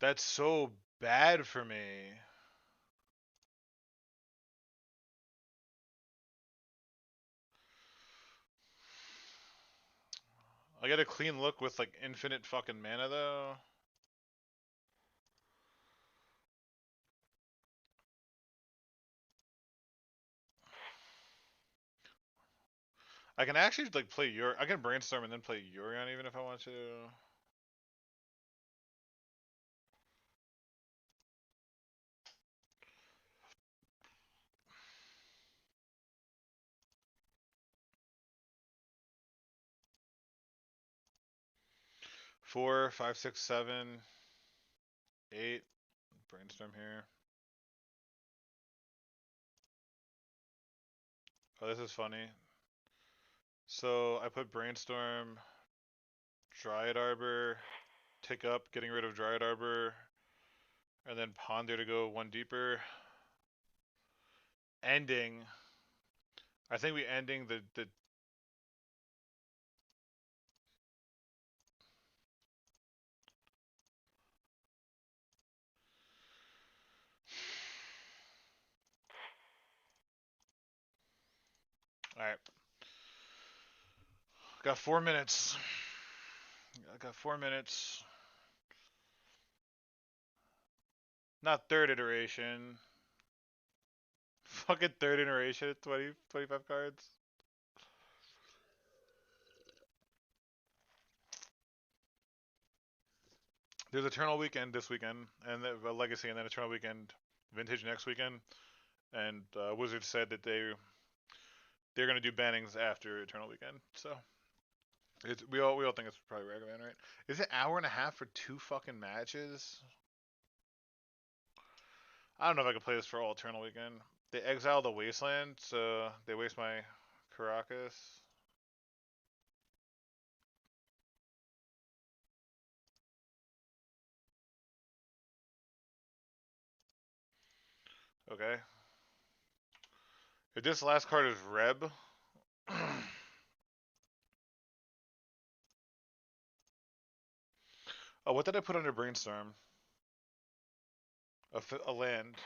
That's so bad for me. I get a clean look with like infinite fucking mana though. I can actually like play I can brainstorm and then play Yorion even if I want to. 4, 5, 6, 7, 8. Brainstorm here. Oh, this is funny. So I put Brainstorm, Dryad Arbor, Tick Up, getting rid of Dryad Arbor, and then Ponder to go one deeper. Ending. I think we ending the Alright. Got 4 minutes. I got 4 minutes. Not third iteration. Fucking third iteration, 20, 25 cards. There's Eternal Weekend this weekend, and the Legacy, and then Eternal Weekend Vintage next weekend. And Wizards said that they're gonna do bannings after Eternal Weekend. So we all think it's probably Ragavan, right? Is it hour and a half for 2 fucking matches? I don't know if I could play this for all Eternal Weekend. They exile the Wasteland, so they waste my Caracas. Okay. If this last card is Reb, oh, what did I put under Brainstorm? A land.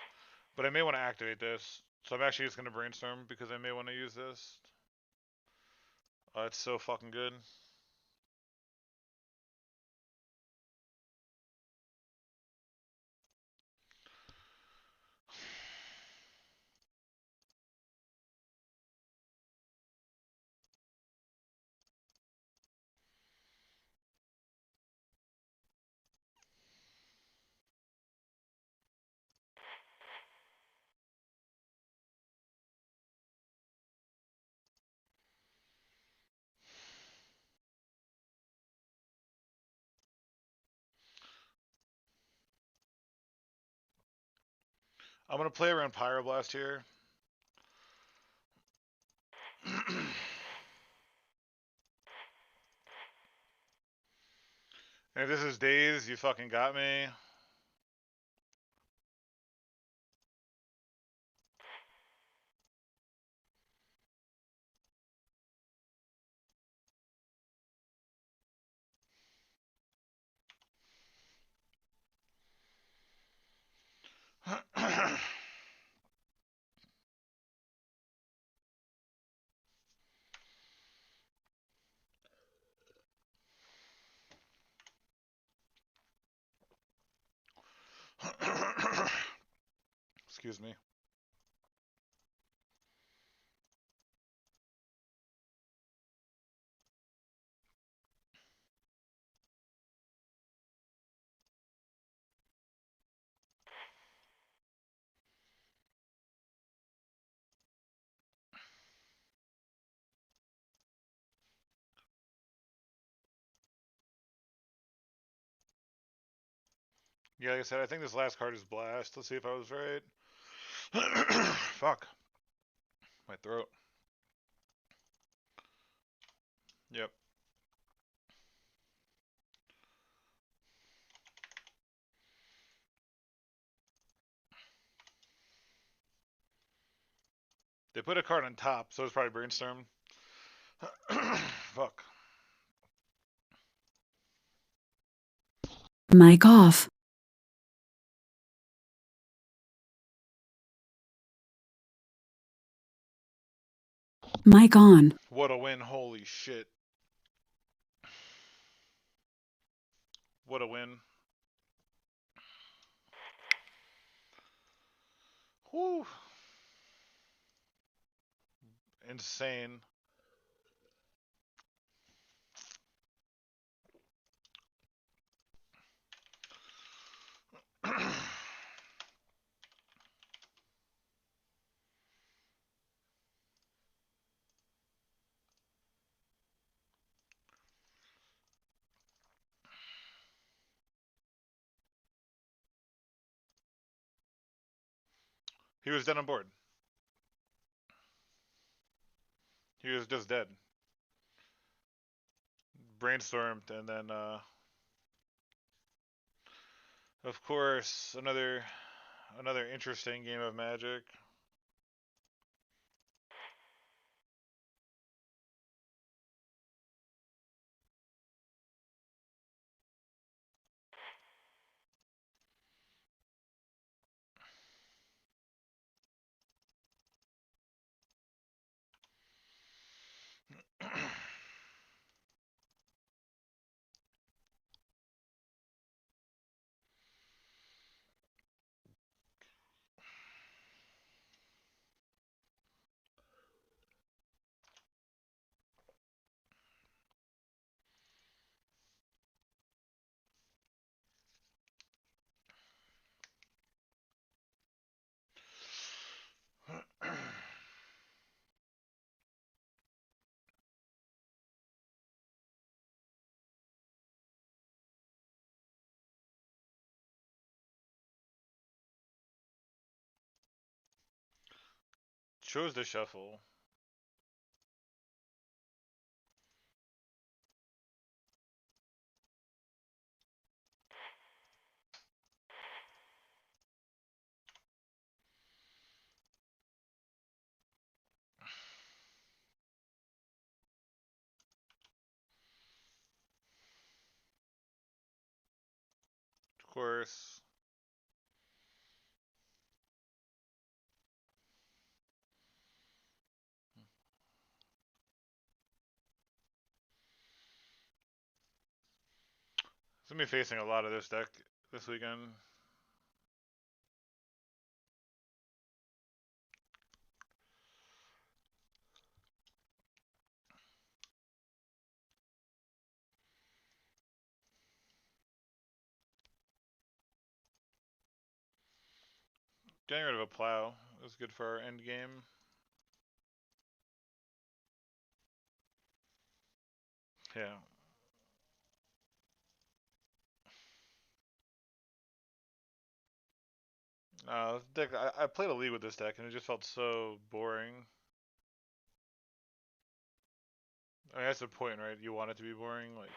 But I may want to activate this. So I'm actually just going to Brainstorm because I may want to use this. Oh, it's so fucking good. I'm going to play around Pyroblast here. And if this is Days, you fucking got me. Excuse me. Yeah, like I said, I think this last card is Blast. Let's see if I was right. Fuck. My throat. Yep. They put a card on top, so it's probably Brainstorm. Fuck. Mic off. Mic on. What a win. Holy shit. What a win. Whew. Insane. He was dead on board. He was just dead. Brainstormed, and then, of course, another interesting game of Magic. Chose to shuffle. Of course. He's gonna be facing a lot of this deck this weekend. Getting rid of a plow is good for our end game. Yeah. Deck, I played a league with this deck and it just felt so boring. I mean, that's the point, right? You want it to be boring, like.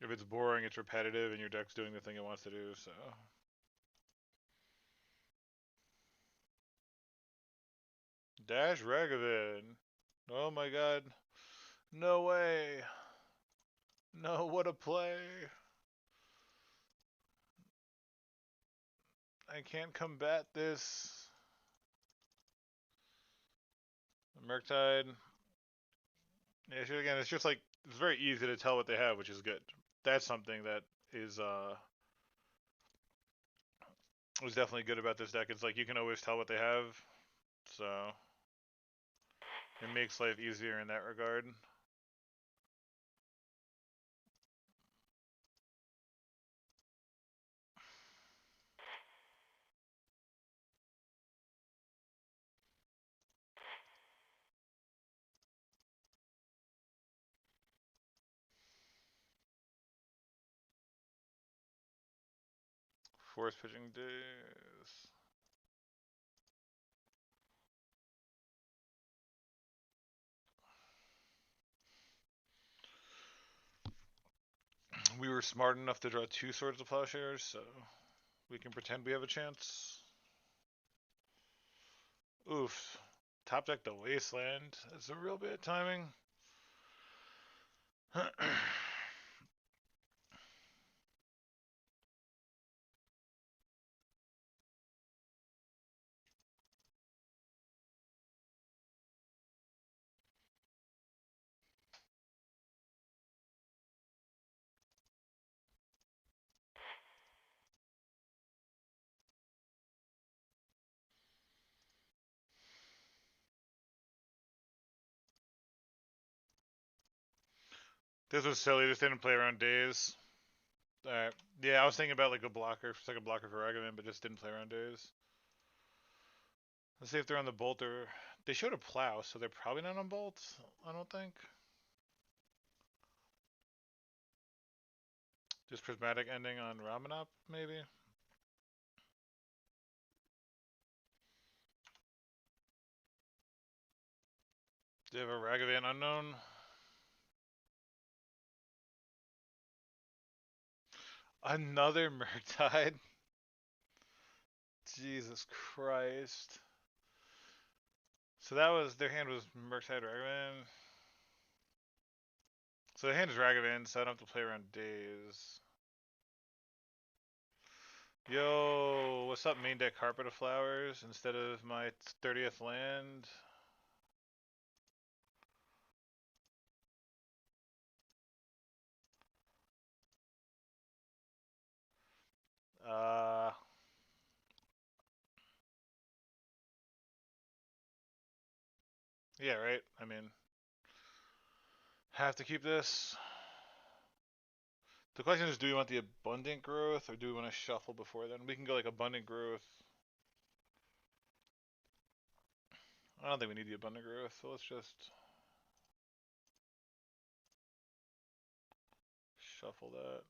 If it's boring, it's repetitive, and your deck's doing the thing it wants to do. So. Dash Ragavan. Oh my god. No way. No, what a play. I can't combat this. Murktide. Yeah, again, it's just like it's very easy to tell what they have, which is good. That's something that is was definitely good about this deck. It's like you can always tell what they have, so it makes life easier in that regard. Force pitching days. We were smart enough to draw 2 Swords of Plowshares, so we can pretend we have a chance. Oof. Top deck the Wasteland. That's a real bad timing. This was silly. This didn't play around days. Alright. Yeah, I was thinking about like a blocker, second blocker for Ragavan, but just didn't play around days. Let's see if they're on the Bolt or... They showed a Plow, so they're probably not on Bolt, I don't think. Just Prismatic Ending on Ramanop, maybe? Do you have a Ragavan Unknown? Another Murktide? Jesus Christ. So that was... Their hand was Murktide Ragavan. So their hand is Ragavan, so I don't have to play around days. Yo, what's up, main deck Carpet of Flowers instead of my 30th land? Uh, yeah, right. I mean, have to keep this. The question is, do we want the Abundant Growth or do we want to shuffle before then? We can go like Abundant Growth. I don't think we need the Abundant Growth, so let's just shuffle that.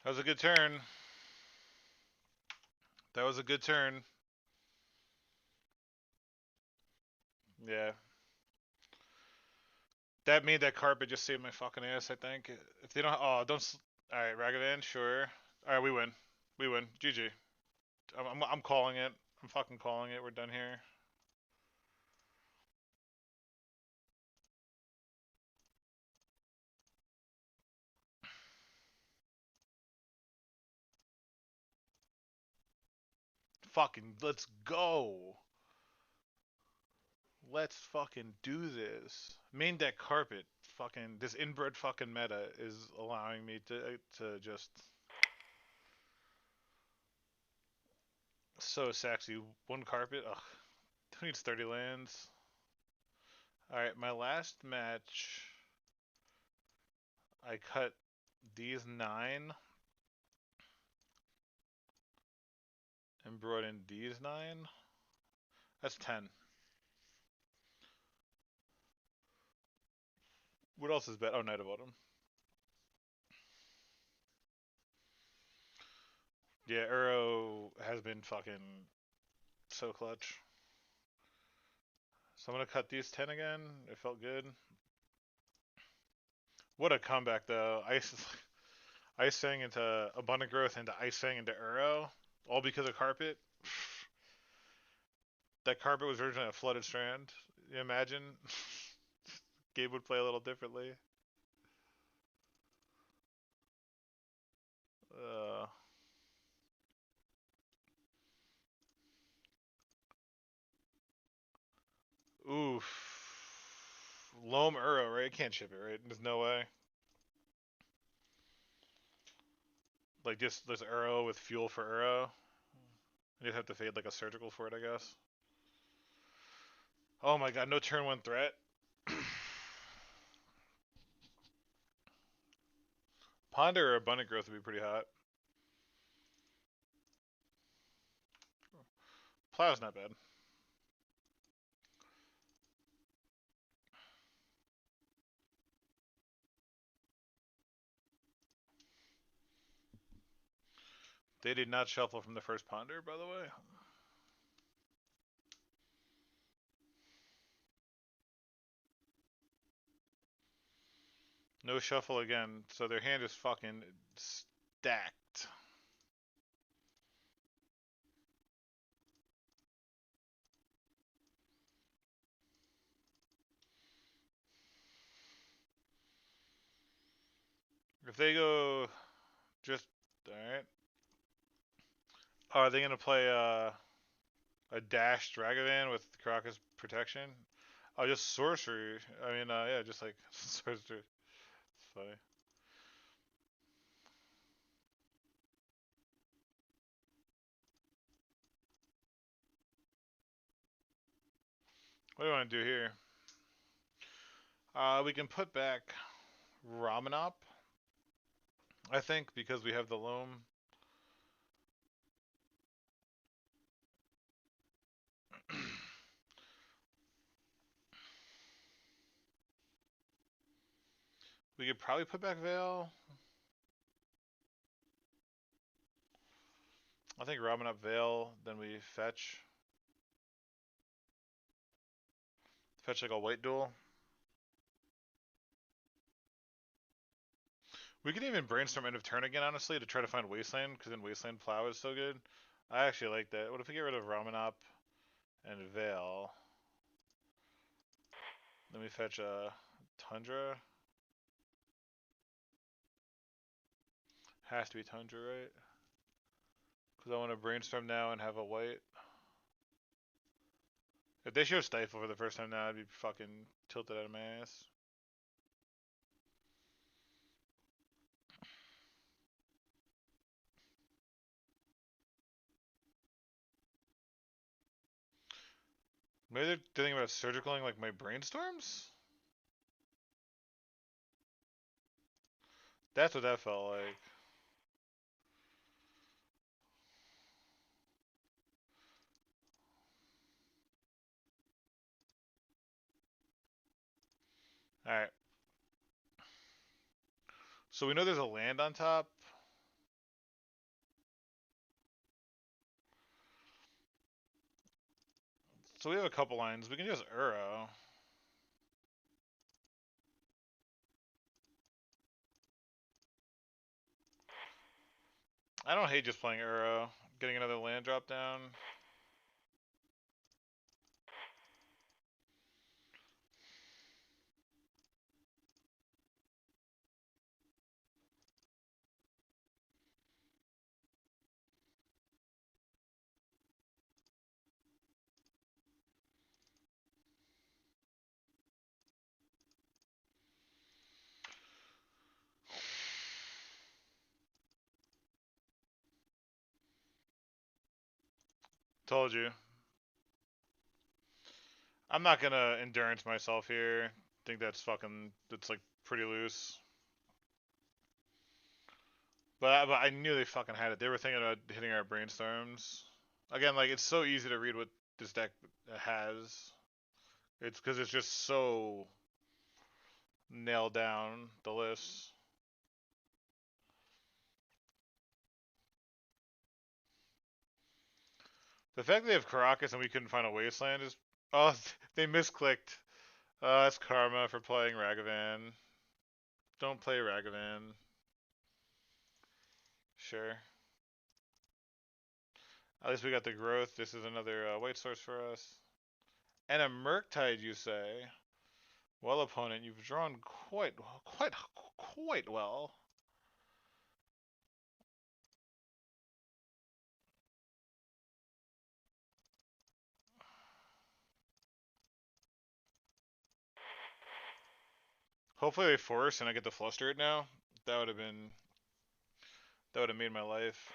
That was a good turn. That was a good turn. Yeah. That made that carpet just saved my fucking ass, I think. If they don't... Oh, don't... Alright, Ragavan, sure. Alright, we win. We win. GG. I'm calling it. I'm fucking calling it. We're done here. Fucking, let's go. Let's fucking do this. Main deck carpet. Fucking, this inbred fucking meta is allowing me to just... So sexy. One carpet? Ugh. Who needs 30 lands? Alright, my last match... I cut these 9 and brought in these 9. That's 10. What else is bad? Oh, Knight of Autumn. Yeah, Uro has been fucking so clutch. So I'm gonna cut these 10 again. It felt good. What a comeback though. Ice Fang into Abundant Growth into Ice Fang into Uro, all because of Carpet. That Carpet was originally a Flooded Strand. You imagine? Game would play a little differently. Uh, oof. Loam Uro, right? Can't ship it, right? There's no way. Like just this Uro with fuel for Uro. You'd have to fade like a surgical for it, I guess. Oh my god, no turn one threat. Ponder or Abundant Growth would be pretty hot. Plow's not bad. They did not shuffle from the first Ponder, by the way. No shuffle again, so their hand is fucking stacked. If they go just alright. Are they gonna play a dashed Dragavan with Caracas protection? Oh, just sorcery. I mean, yeah, just like sorcery. It's funny. What do you want to do here? We can put back Ramanop, I think, because we have the loam. We could probably put back Veil. I think Ramanop Veil, then we fetch. Fetch like a white duel. We could even brainstorm end of turn again, honestly, to try to find Wasteland, because then Wasteland Plow is so good. I actually like that. What if we get rid of Ramanop and Veil? Then we fetch a Tundra. Has to be Tundra, right? Because I want to brainstorm now and have a white. If they show Stifle for the first time now, I'd be fucking tilted out of my ass. Maybe they're thinking about surgicaling like my brainstorms? That's what that felt like. Alright. So we know there's a land on top. So we have a couple lines. We can just Uro. I don't hate just playing Uro. Getting another land drop down. Told you. I'm not gonna endurance myself here. Think that's fucking, that's like pretty loose. But I knew they fucking had it. They were thinking about hitting our brainstorms. Again, like it's so easy to read what this deck has. It's because it's just so nailed down the list. The fact they have Caracas and we couldn't find a Wasteland is, oh, they misclicked. That's karma for playing Ragavan. Don't play Ragavan. Sure. At least we got the growth. This is another white source for us. And a Murktide, you say? Well, opponent, you've drawn quite well. Hopefully they force and I get to fluster it now. That would have made my life.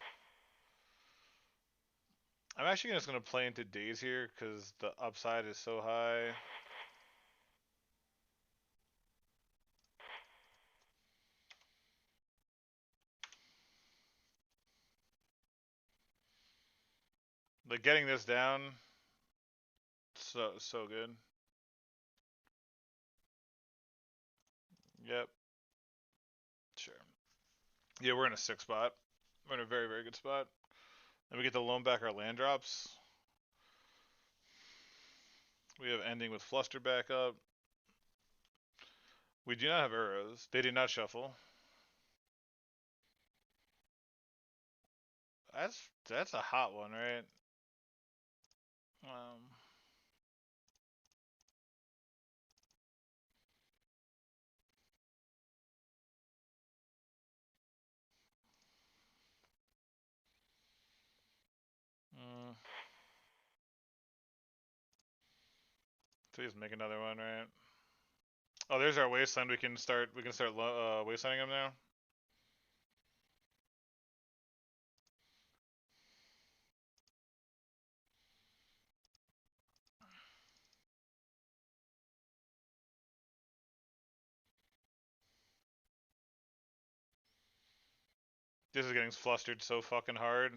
I'm actually just gonna play into days here because the upside is so high. Like getting this down, so good. Yep, sure. Yeah, we're in a 6 spot. We're in a very, very good spot. And we get to loan back our land drops. We have ending with fluster back up. We do not have arrows. They did not shuffle. That's a hot one, right? Um, mm, please make another one, right? Oh, there's our wasteland. We can start wastelanding them now. This is getting flustered so fucking hard.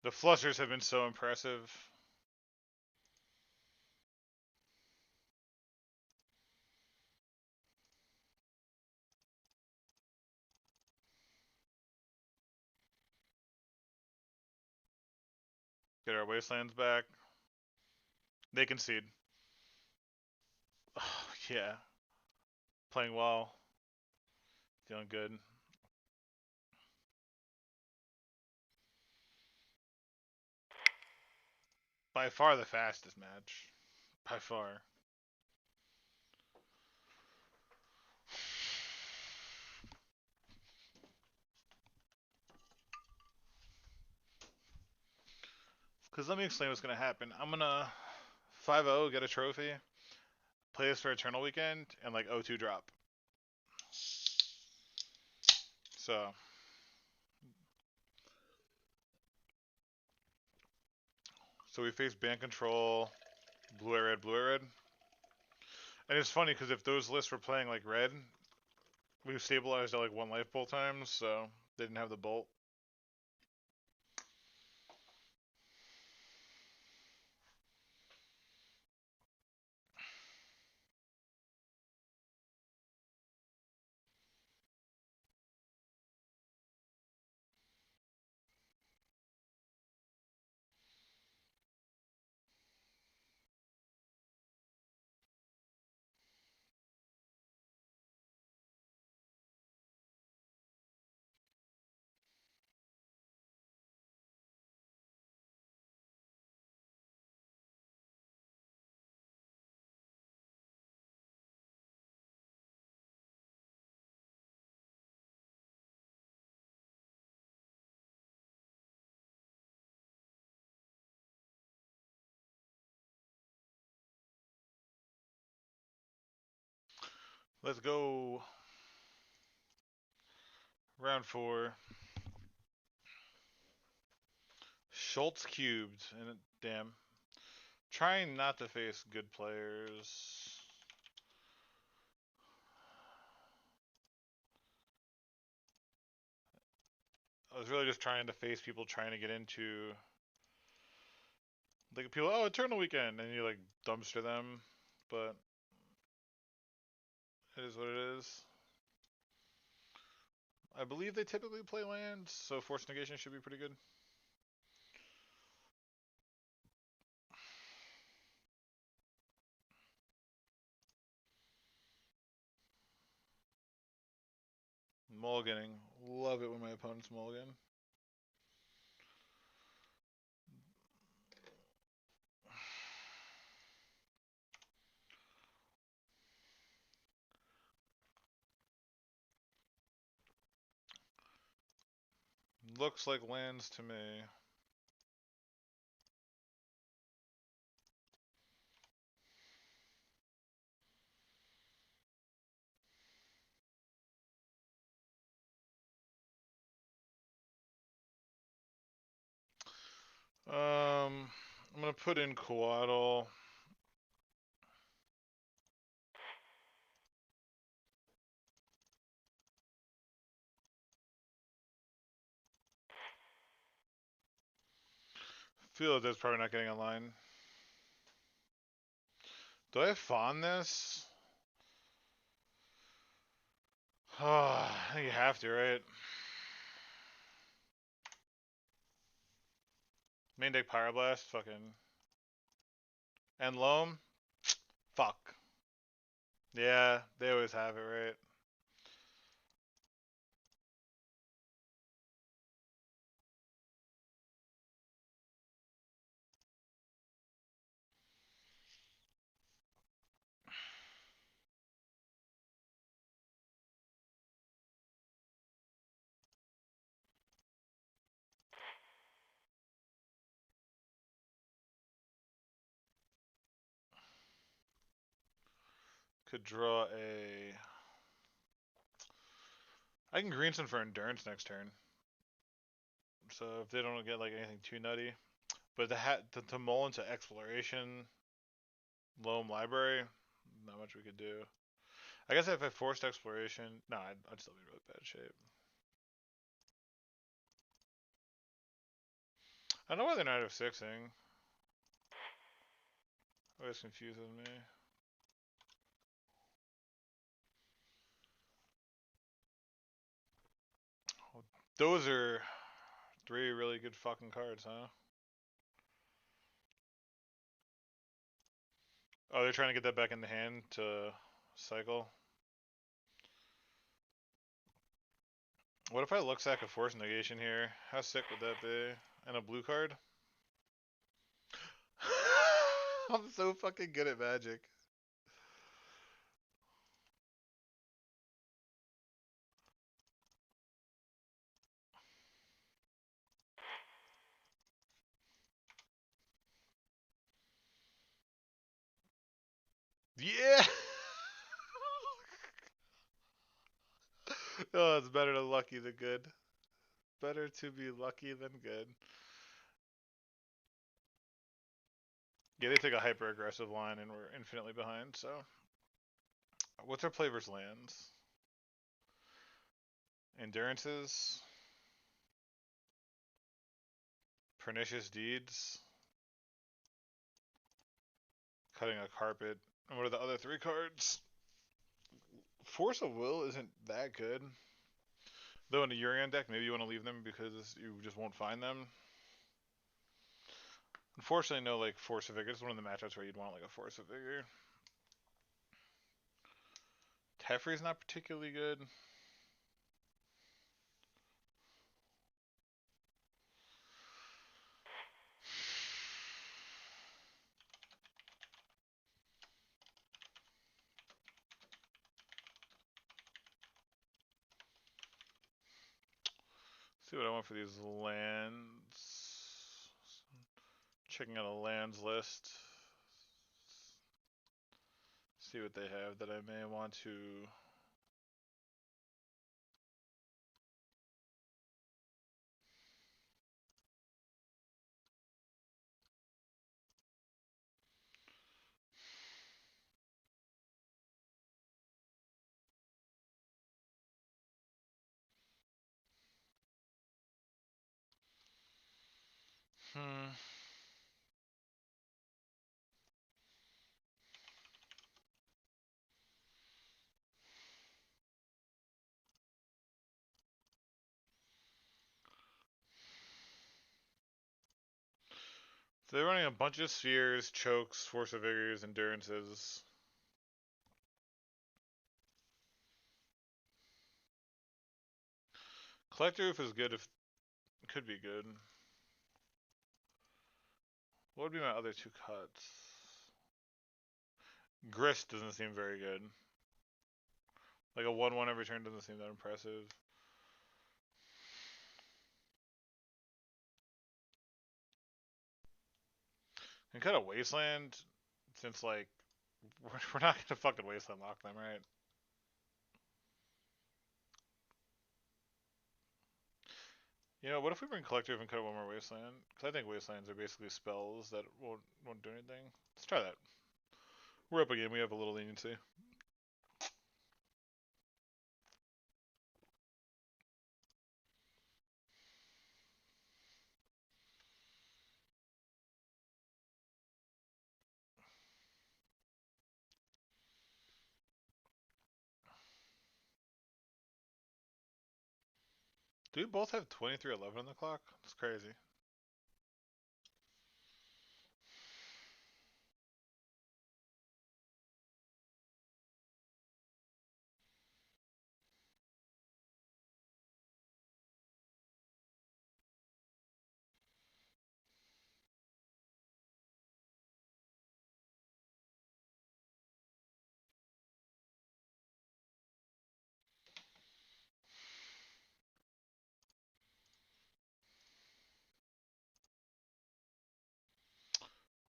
The flusters have been so impressive. Get our wastelands back. They concede. Oh, yeah. Playing well. Feeling good. By far the fastest match. By far. Because let me explain what's going to happen. I'm going to 5-0, get a trophy, play this for Eternal Weekend, and like 0-2 drop. So we face ban control, blue red, blue red. And it's funny because if those lists were playing like red, we've stabilized at like 1 life both times, so they didn't have the bolt. Let's go. Round 4. Schultz cubed. And damn. Trying not to face good players. I was really just trying to face people trying to get into. Like people, oh, Eternal Weekend, and you like dumpster them, but it is what it is. I believe they typically play lands, so force negation should be pretty good. Mulliganing. Love it when my opponent's mulligan. Looks like lands to me. I'm gonna put in Coatl. Feel like that's probably not getting online. Do I fawn this? I think you have to, right? Main deck Pyroblast, fucking. And Loam? Fuck. Yeah, they always have it, right? Could draw a... I can green some for Endurance next turn. So if they don't get like anything too nutty. But to mull into Exploration, Loam Library, not much we could do. I guess if I forced Exploration, no, I'd still be in really bad shape. I don't know why they're not F6ing. Always confuses me. Those are 3 really good fucking cards, huh? Oh, they're trying to get that back in the hand to cycle. What if I look sack a force negation here? How sick would that be? And a blue card? I'm so fucking good at Magic. Yeah! Oh, it's better to lucky than good. Better to be lucky than good. Yeah, they took a hyper aggressive line and we're infinitely behind, so. What's our play versus lands? Endurances. Pernicious Deeds. Cutting a Carpet. And what are the other 3 cards? Force of Will isn't that good. Though in a Yorion deck, maybe you want to leave them because you just won't find them. Unfortunately, no like Force of Vigor. It's one of the matchups where you'd want like a Force of Vigor. Teferi's not particularly good. See what I want for these lands. Checking out a lands list. See what they have that I may want to. Hmm. So they're running a bunch of spheres, chokes, force of vigors, endurances. Collector Roof is good if could be good. What would be my other two cuts? Grist doesn't seem very good. Like a 1/1 every turn doesn't seem that impressive. And cut a Wasteland, since like we're not gonna fucking Wasteland lock them, right? You know, what if we bring Collective and cut one more Wasteland? Because I think Wastelands are basically spells that won't do anything. Let's try that. We're up again. We have a little leniency. Do we both have 2311 on the clock? That's crazy.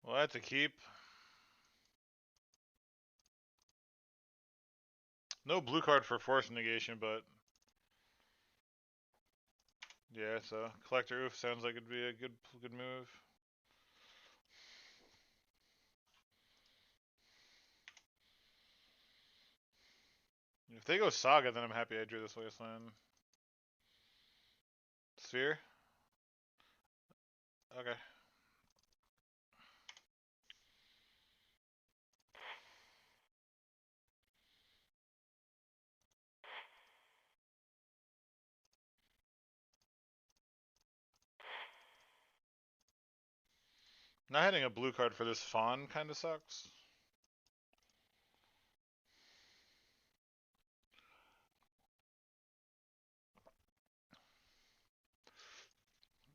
Well, that's a keep. No blue card for force negation, but yeah. So Collector Oof sounds like it'd be a good move. If they go Saga, then I'm happy I drew this Wasteland. Sphere? Okay. Not hitting a blue card for this Fawn kind of sucks.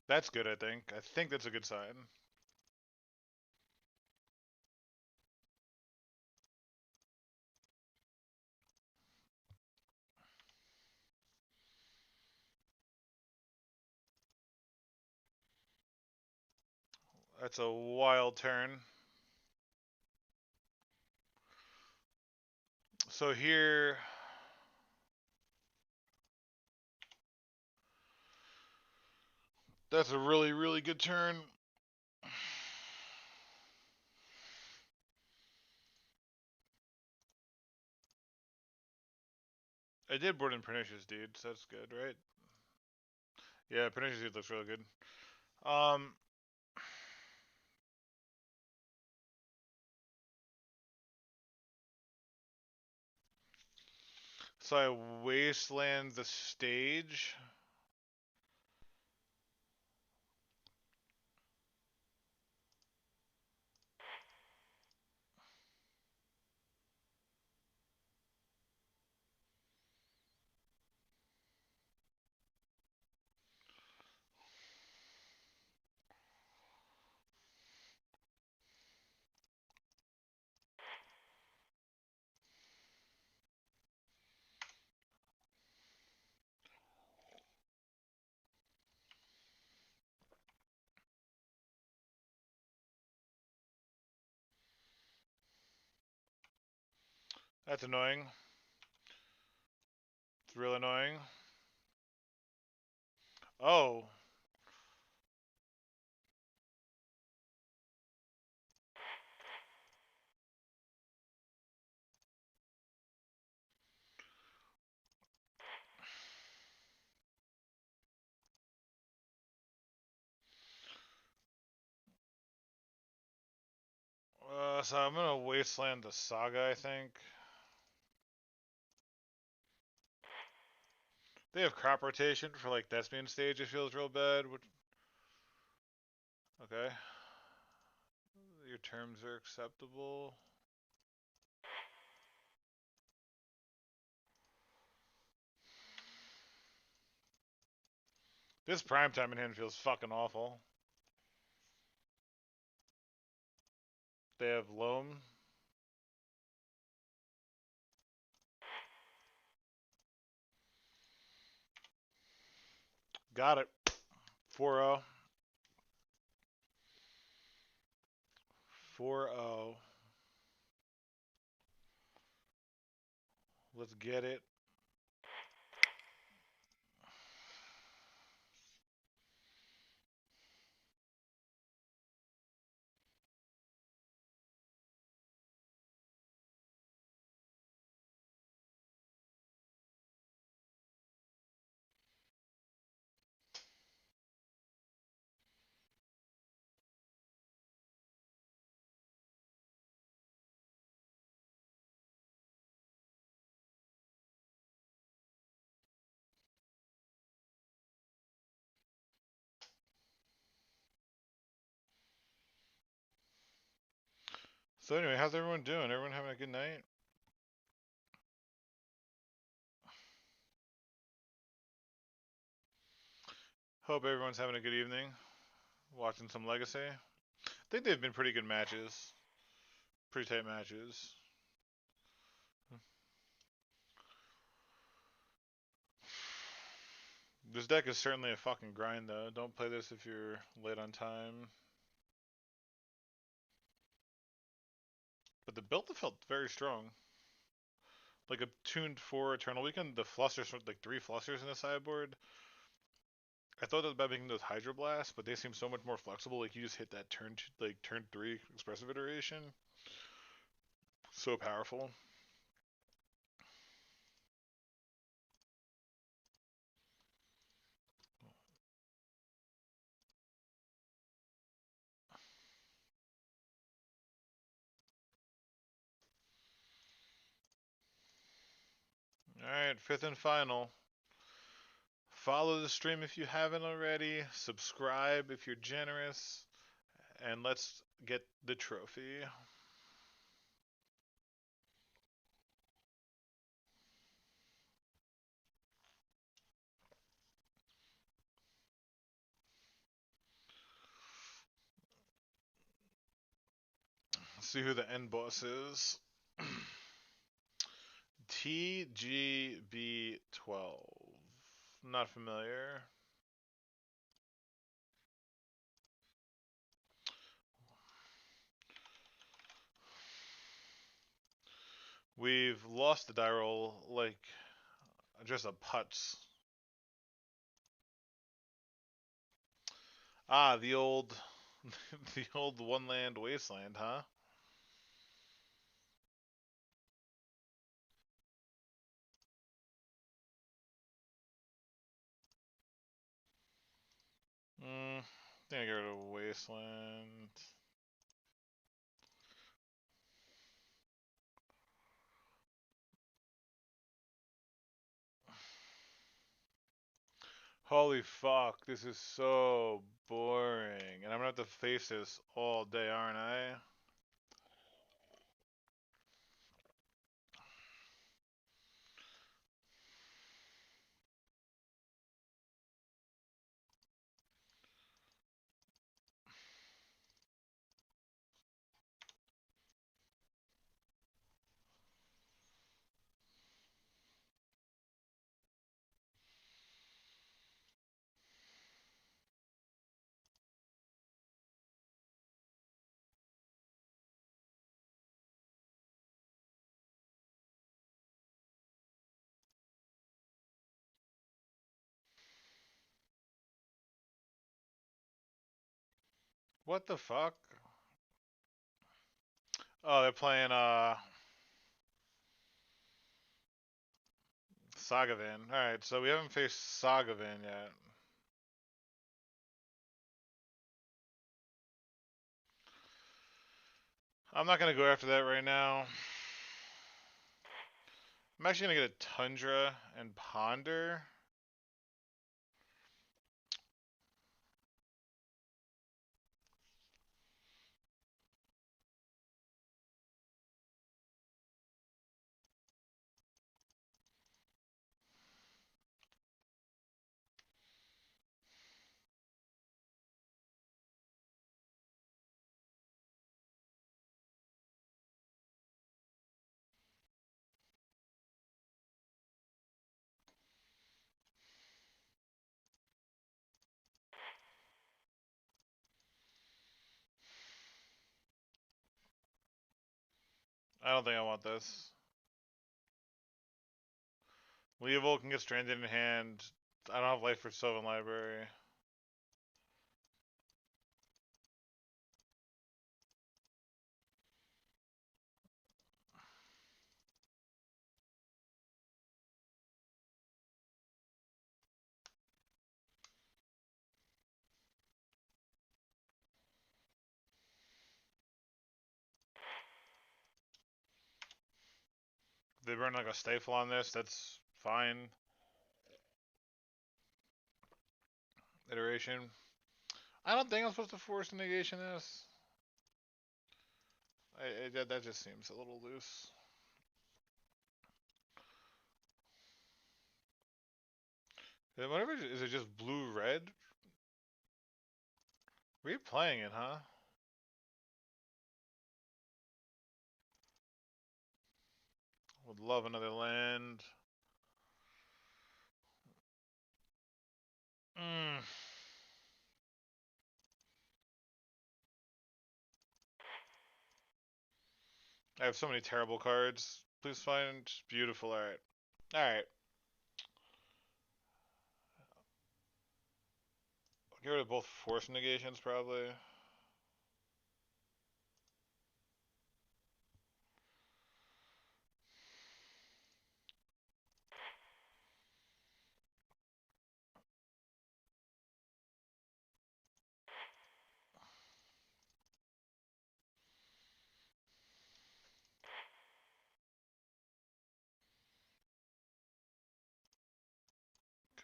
That's good, I think. I think that's a good sign. That's a wild turn. So here... That's a really good turn. I did board in Pernicious Deed, so that's good, right? Yeah, Pernicious Deed looks really good. So I Wasteland the stage. That's annoying. It's real annoying. Oh. So I'm gonna Wasteland the Saga, I think. They have crop rotation for like Thespian stage, it feels real bad. Okay. Your terms are acceptable. This primetime in hand feels fucking awful. They have Loam. Got it. 4-0. 4-0. Let's get it. So anyway, how's everyone doing? Everyone having a good night? Hope everyone's having a good evening. Watching some Legacy. I think they've been pretty good matches. Pretty tight matches. This deck is certainly a fucking grind though. Don't play this if you're late on time. But the build felt very strong. Like a tuned 4 Eternal Weekend, the flusters, like 3 flusters in the sideboard. I thought about making those Hydro Blasts, but they seem so much more flexible. Like you just hit that turn 3 expressive iteration. So powerful. Alright, 5th and final. Follow the stream if you haven't already. Subscribe if you're generous. And let's get the trophy. Let's see who the end boss is. TGB12. Not familiar. We've lost the die roll like just a putz. Ah, the old the old one land wasteland, huh? I think I go to wasteland. Holy fuck, this is so boring. And I'm gonna have to face this all day, aren't I? What the fuck? Oh, they're playing Sagavan. Alright, so we haven't faced Sagavan yet. I'm not gonna go after that right now. I'm actually gonna get a Tundra and Ponder. I don't think I want this. Leovold can get stranded in hand. I don't have life for Sylvan Library. They burn like a staple on this, that's fine. Iteration. I don't think I'm supposed to force negation this. That just seems a little loose. Whatever, is it just blue-red? Replaying it, huh? Would love another land. Mm. I have so many terrible cards. Please find beautiful. Alright. Alright. Get rid of both force negations, probably.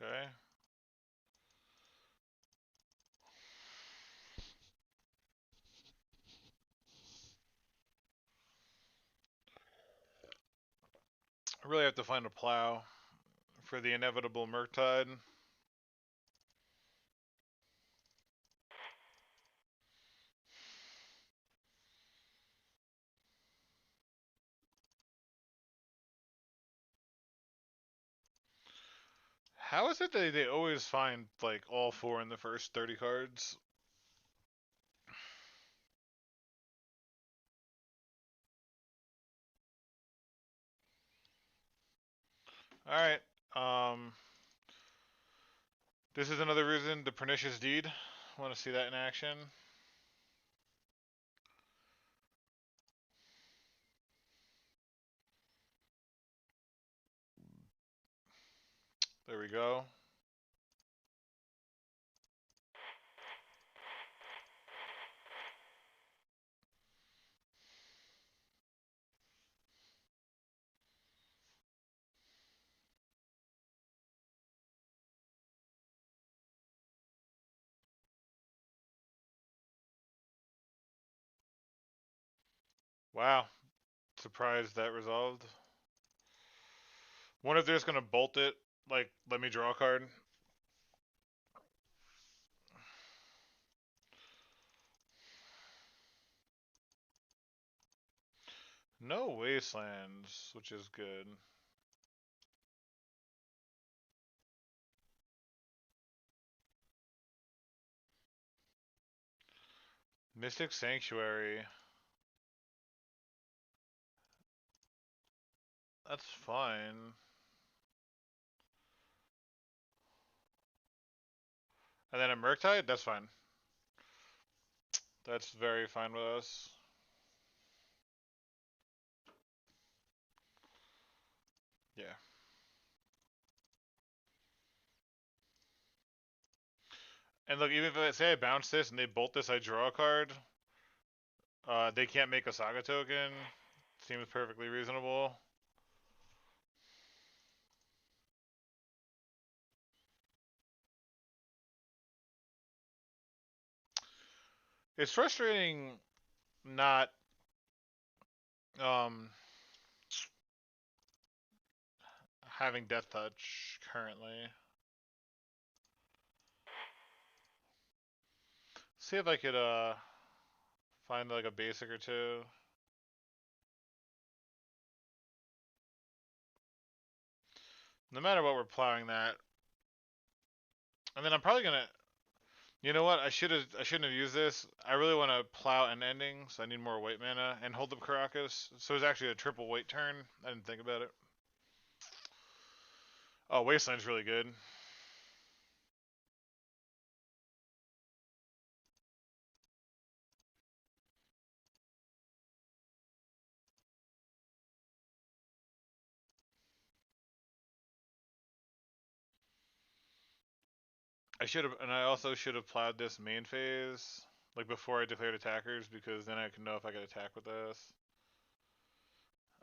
Okay. I really have to find a plow for the inevitable Murktide. How is it that they always find like all four in the first 30 cards? Alright. This is another reason, the Pernicious Deed. Want to see that in action. There we go. Wow. Surprised that resolved. Wonder if they're just gonna bolt it, like, let me draw a card. No wastelands, which is good. Mystic Sanctuary. That's fine. And then a Murktide? That's fine. That's very fine with us. Yeah. And look, even if I say I bounce this and they bolt this, I draw a card. They can't make a Saga token. Seems perfectly reasonable. It's frustrating not um having Death Touch currently. See if I could find like a basic or two. No matter what, we're plowing that. And then I'm probably gonna, You know what? I shouldn't have used this. I really want to plow an ending, so I need more white mana and hold up Caracas. So it's actually a triple white turn. I didn't think about it. Oh, Wasteland's really good. I also should have plowed this main phase, like before I declared attackers, because then I can know if I could attack with this.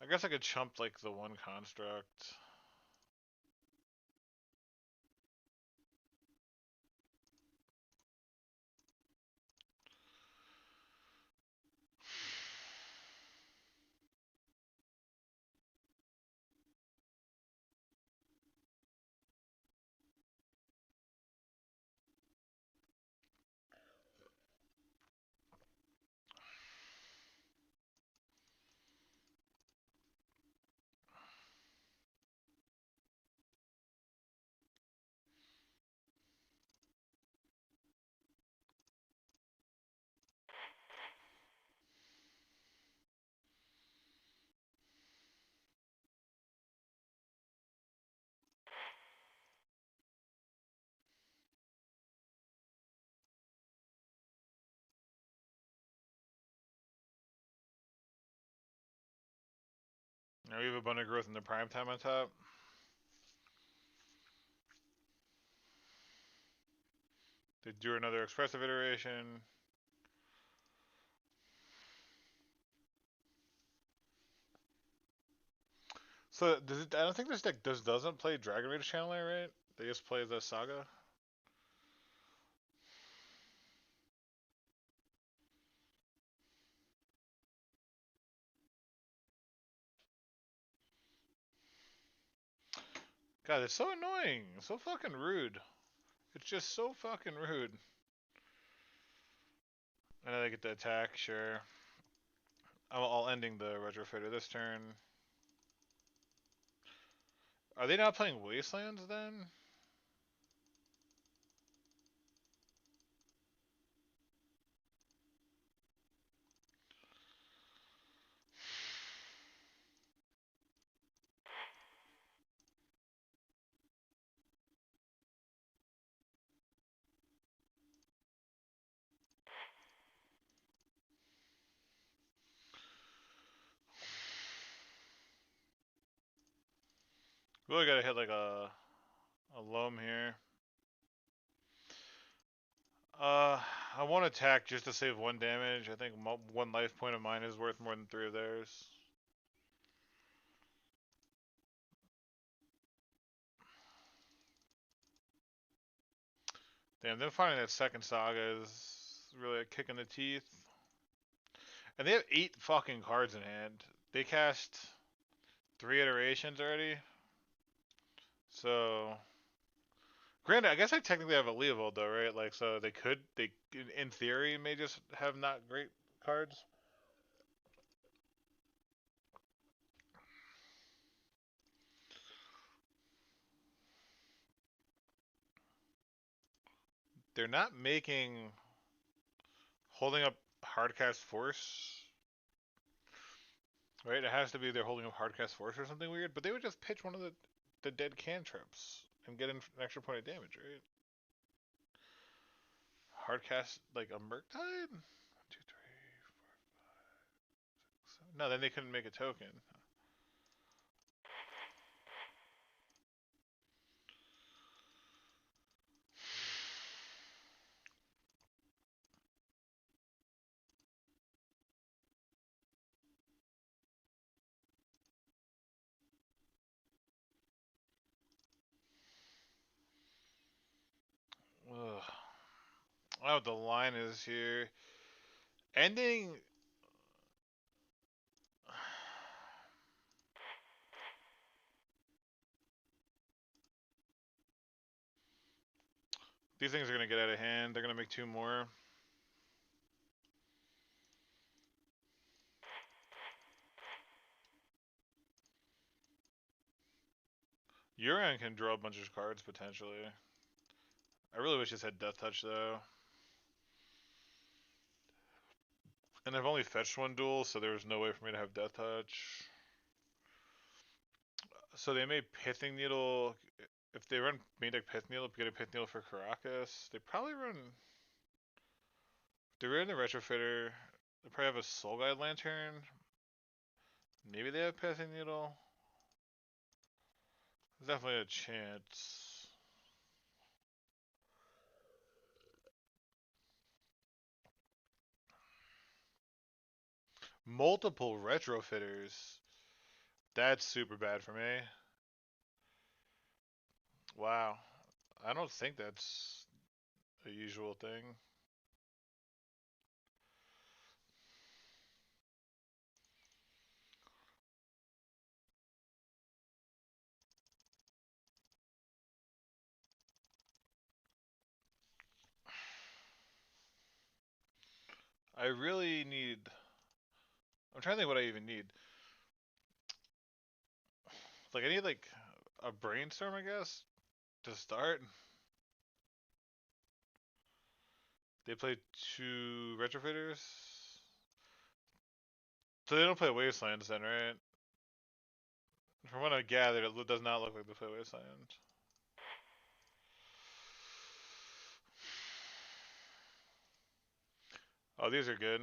I guess I could chump like the one construct. Now we have abundant growth in the prime time on top. They do another expressive iteration. So does it? I don't think this deck doesn't play Dragon Rage Channeler, right? They just play the Saga. God, it's so annoying. So fucking rude. It's just so fucking rude. And then I get the attack, sure. I'll ending the Retrofitter this turn. Are they not playing Wastelands then? Really gotta hit like a loam here. I want to attack just to save one damage. I think one life point of mine is worth more than 3 of theirs. Damn, them finding that second saga is really a kick in the teeth. And they have 8 fucking cards in hand. They cast 3 iterations already. So, granted, I guess I technically have a Leovold though, right? Like, so they in theory may just have not great cards. They're not making holding up Hardcast Force, right? It has to be they're holding up Hardcast Force or something weird. But they would just pitch one of the dead cantrips and get an extra point of damage, right? Hardcast like a Murktide? 1, 2, 3, 4, 5, 6, 7. No, then they couldn't make a token. Ugh. I don't know what the line is here. Ending. These things are gonna get out of hand. They're gonna make 2 more. Yorion can draw a bunch of cards potentially. I really wish this had Death Touch though. And I've only fetched one duel, so there was no way for me to have Death Touch. So they made Pithing Needle. If they run main deck Pith Needle, get a Pith Needle for Caracas. They probably run. They run the Retrofitter. They probably have a Soul Guide Lantern. Maybe they have Pithing Needle. There's definitely a chance. Multiple Retrofitters. That's super bad for me. Wow. I don't think that's a usual thing. I really need. I'm trying to think what I even need. Like I need like a brainstorm, I guess, to start. They play two retrofitters, so they don't play wastelands then, right? From what I gathered, it does not look like they play wasteland. Oh, these are good.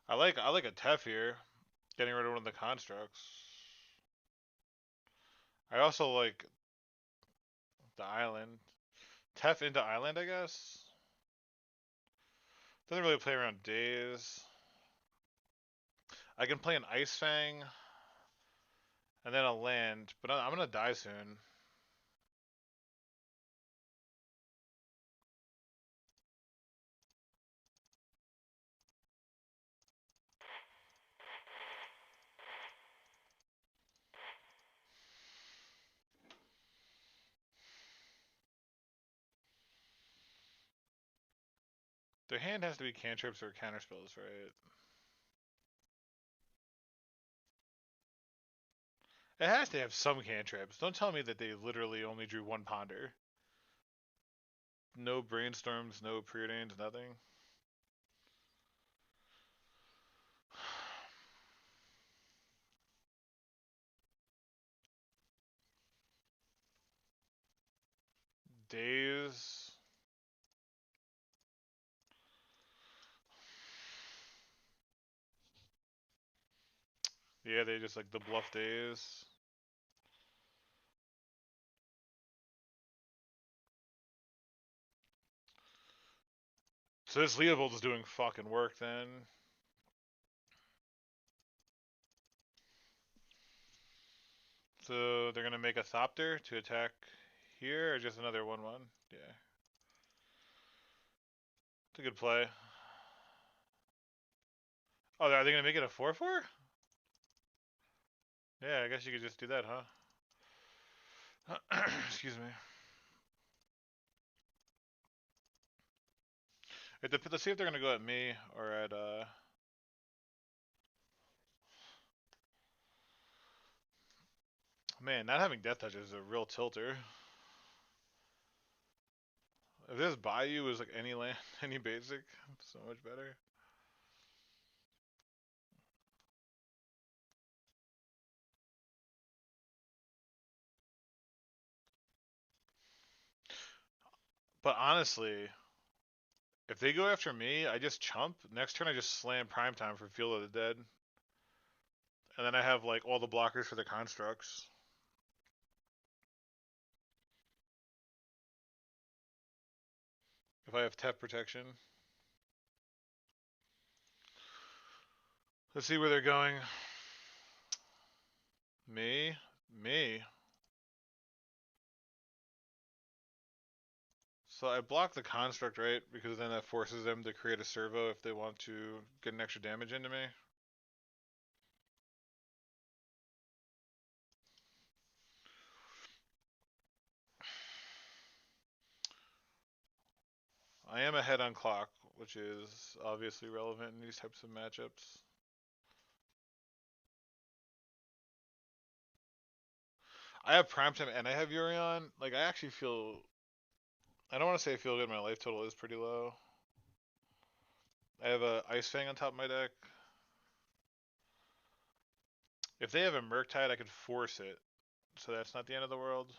I like a Tef here, getting rid of one of the constructs. I also like the island. Tef into island, I guess. Doesn't really play around days. I can play an Ice Fang and then a land, but I'm gonna die soon. Their hand has to be cantrips or counterspells, right? It has to have some cantrips. Don't tell me that they literally only drew one ponder. No brainstorms, no preordains, nothing. Days. Yeah, they just like the bluff days. So this Leovold is doing fucking work then. So they're gonna make a Thopter to attack here, or just another 1/1? Yeah. It's a good play. Oh, are they gonna make it a 4/4? Yeah, I guess you could just do that, huh? Excuse me. Let's see if they're gonna go at me or at Man, not having Death Touch is a real tilter. If this Bayou was like any land, any basic, so much better. But honestly, if they go after me, I just chump. Next turn, I just slam Primetime for Field of the Dead. And then I have like all the blockers for the constructs. If I have Tep protection. Let's see where they're going. Me? Me? So I block the construct, right? Because then that forces them to create a servo if they want to get an extra damage into me. I am ahead on clock, which is obviously relevant in these types of matchups. I have Primetime and I have Yorion. Like, I actually feel I don't want to say I feel good. My life total is pretty low. I have a Ice Fang on top of my deck. If they have a Murktide, I could force it. So that's not the end of the world.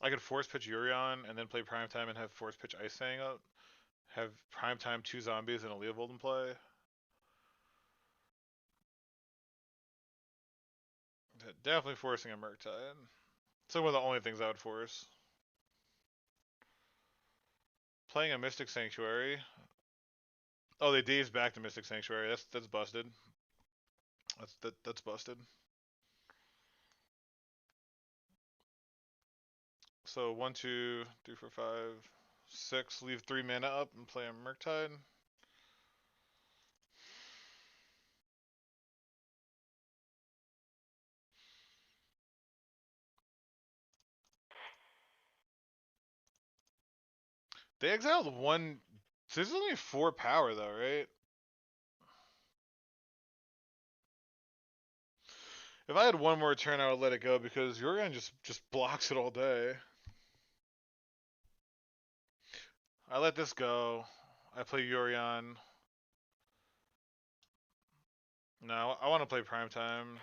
I could force pitch Yorion and then play Primetime and have force pitch Ice Fang up. Have Primetime 2 zombies and a Leovold in play. Definitely forcing a Murktide. So one of the only things I would force. Playing a Mystic Sanctuary. Oh, they dazed back to Mystic Sanctuary. That's busted. That's busted. So 1, 2, 3, 4, 5, 6. Leave 3 mana up and play a Murktide. They exiled 1. So this is only 4 power though, right? If I had one more turn, I would let it go because Yorion just blocks it all day. I let this go. I play Yorion. No, I want to play Primetime.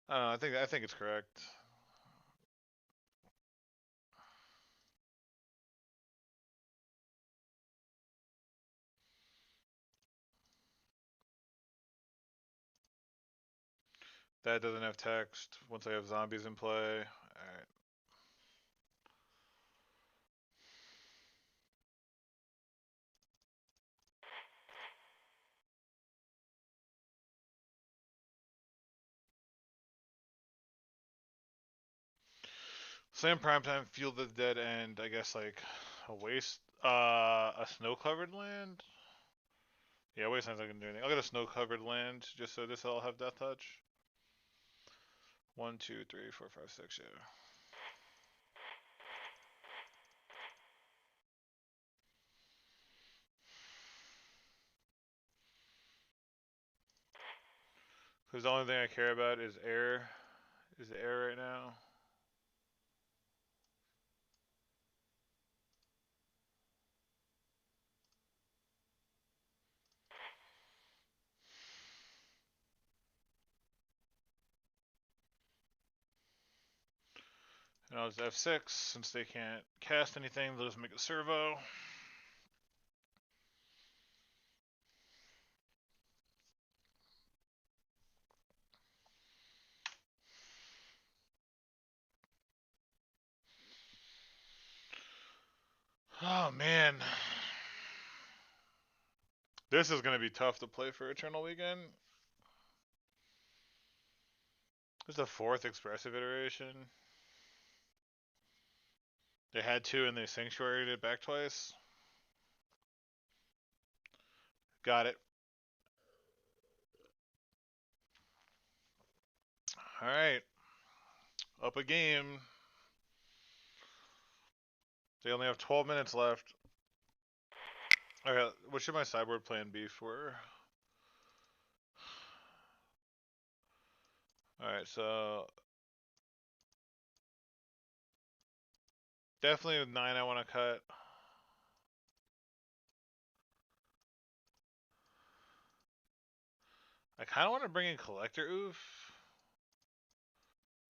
I don't know. I think it's correct. That doesn't have text. Once I have zombies in play. Alright. Slam Primetime, Field of the Dead, and I guess like a waste. A snow covered land? Yeah, wastelands I can do anything. I'll get a snow covered land just so this will have death touch. 1, 2, 3, 4, 5, 6, yeah. Because the only thing I care about is air. Is air right now. And I'll just F6. Since they can't cast anything, they'll just make a servo. Oh man. This is going to be tough to play for Eternal Weekend. This is the 4th expressive iteration. They had 2 and they sanctuaried it back twice. Got it. Alright. Up a game. They only have 12 minutes left. Alright, what should my sideboard plan be for? Alright, so definitely with 9 I want to cut. I kind of want to bring in Collector Oof.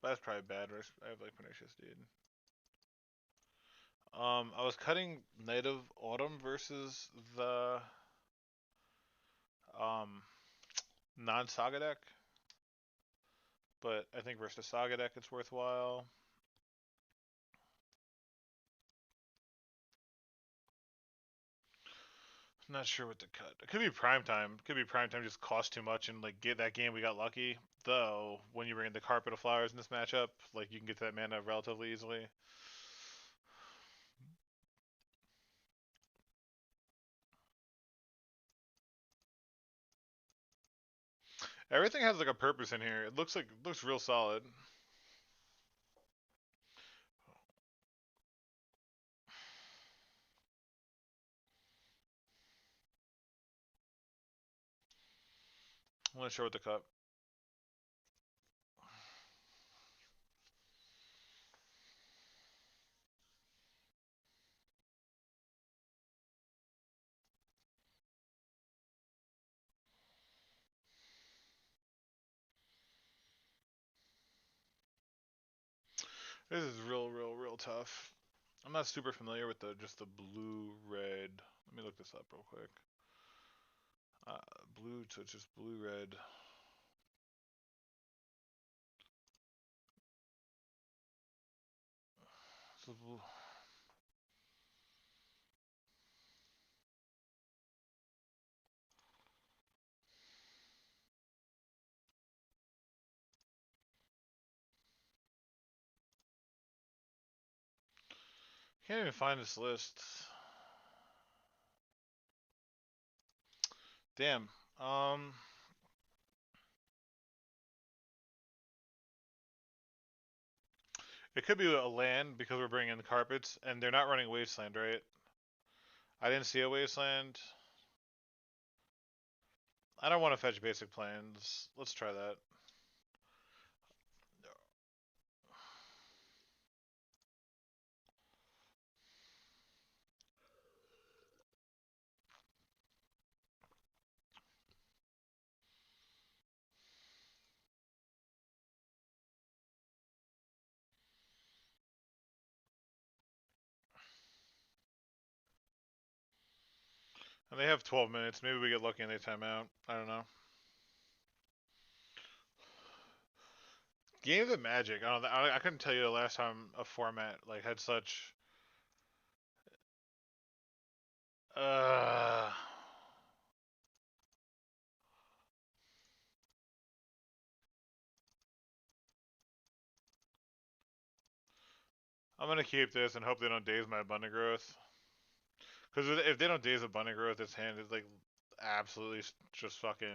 That's probably bad. I have like Pernicious Deed. I was cutting Night of Autumn versus the non-Saga deck, but I think versus the Saga deck it's worthwhile. I'm not sure what to cut. It could be Primetime. It could be Primetime just cost too much and like get that game we got lucky. Though when you bring in the Carpet of Flowers in this matchup, like you can get to that mana relatively easily. Everything has like a purpose in here. It looks real solid. I'm not sure what to cut. This is real tough. I'm not super familiar with just the blue red. Let me look this up real quick. Blue, so it's just blue red. So blue. Can't even find this list. Damn. It could be a land because we're bringing in the carpets, and they're not running Wasteland, right? I didn't see a Wasteland. I don't want to fetch basic plans. Let's try that. And they have 12 minutes. Maybe we get lucky and they time out. I don't know. Games of Magic. I don't. I couldn't tell you the last time a format like had such. Uh, I'm gonna keep this and hope they don't daze my abundant growth. Because if they don't daze abundant growth, this hand is like absolutely just fucking.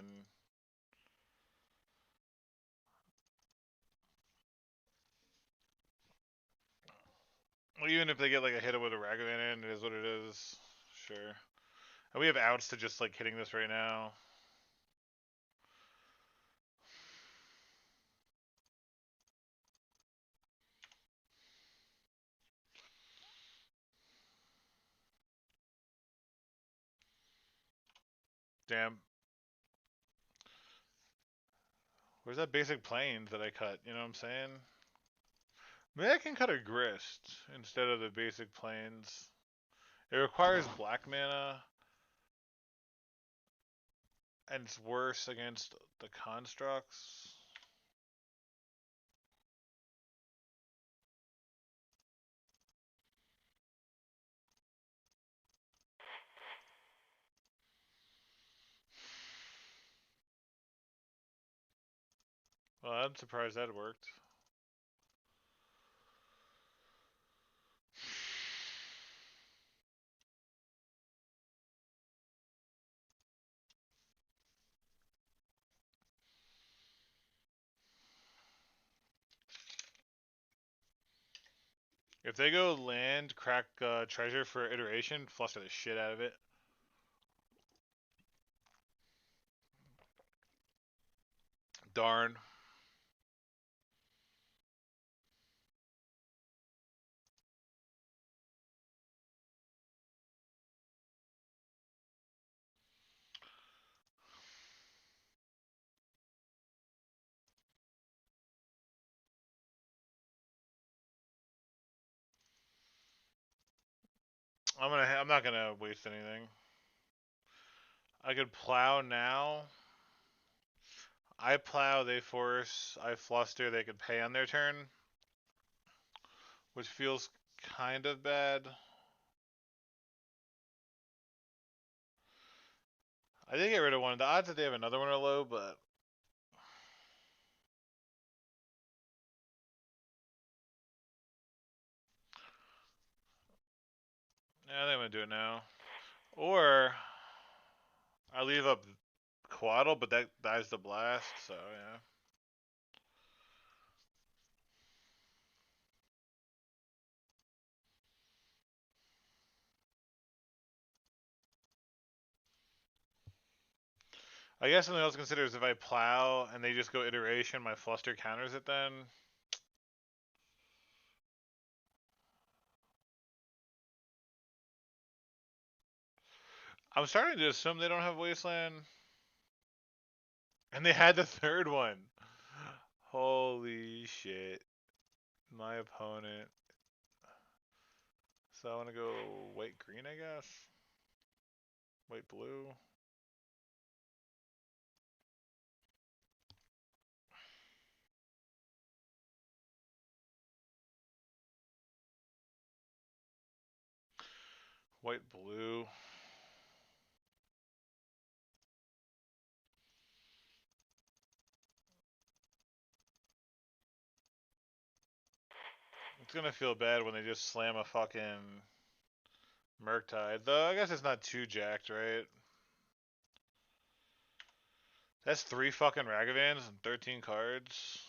Well, even if they get like a hit with a Ragavan in, it is what it is. Sure. And we have outs to just like hitting this right now. Damn. Where's that basic plains that I cut? You know what I'm saying? Maybe I can cut a grist instead of the basic plains. It requires black mana, and it's worse against the constructs. Well, I'm surprised that worked. If they go land, crack treasure for iteration, fluster the shit out of it. Darn. I'm not gonna waste anything. I could plow now. I plow, they force, I fluster, they could pay on their turn. Which feels kind of bad. I did get rid of one. The odds that they have another one are low, but yeah, I think I'm gonna do it now. Or I leave up Quaddle, but that dies the blast, so yeah. I guess something else to consider is if I plow and they just go iteration, my fluster counters it then. I'm starting to assume they don't have Wasteland. And they had the third one. Holy shit. My opponent. So I want to go white green, I guess. White blue. White blue. It's gonna feel bad when they just slam a fucking Murktide. Though I guess it's not too jacked, right? That's 3 fucking Ragavans and 13 cards.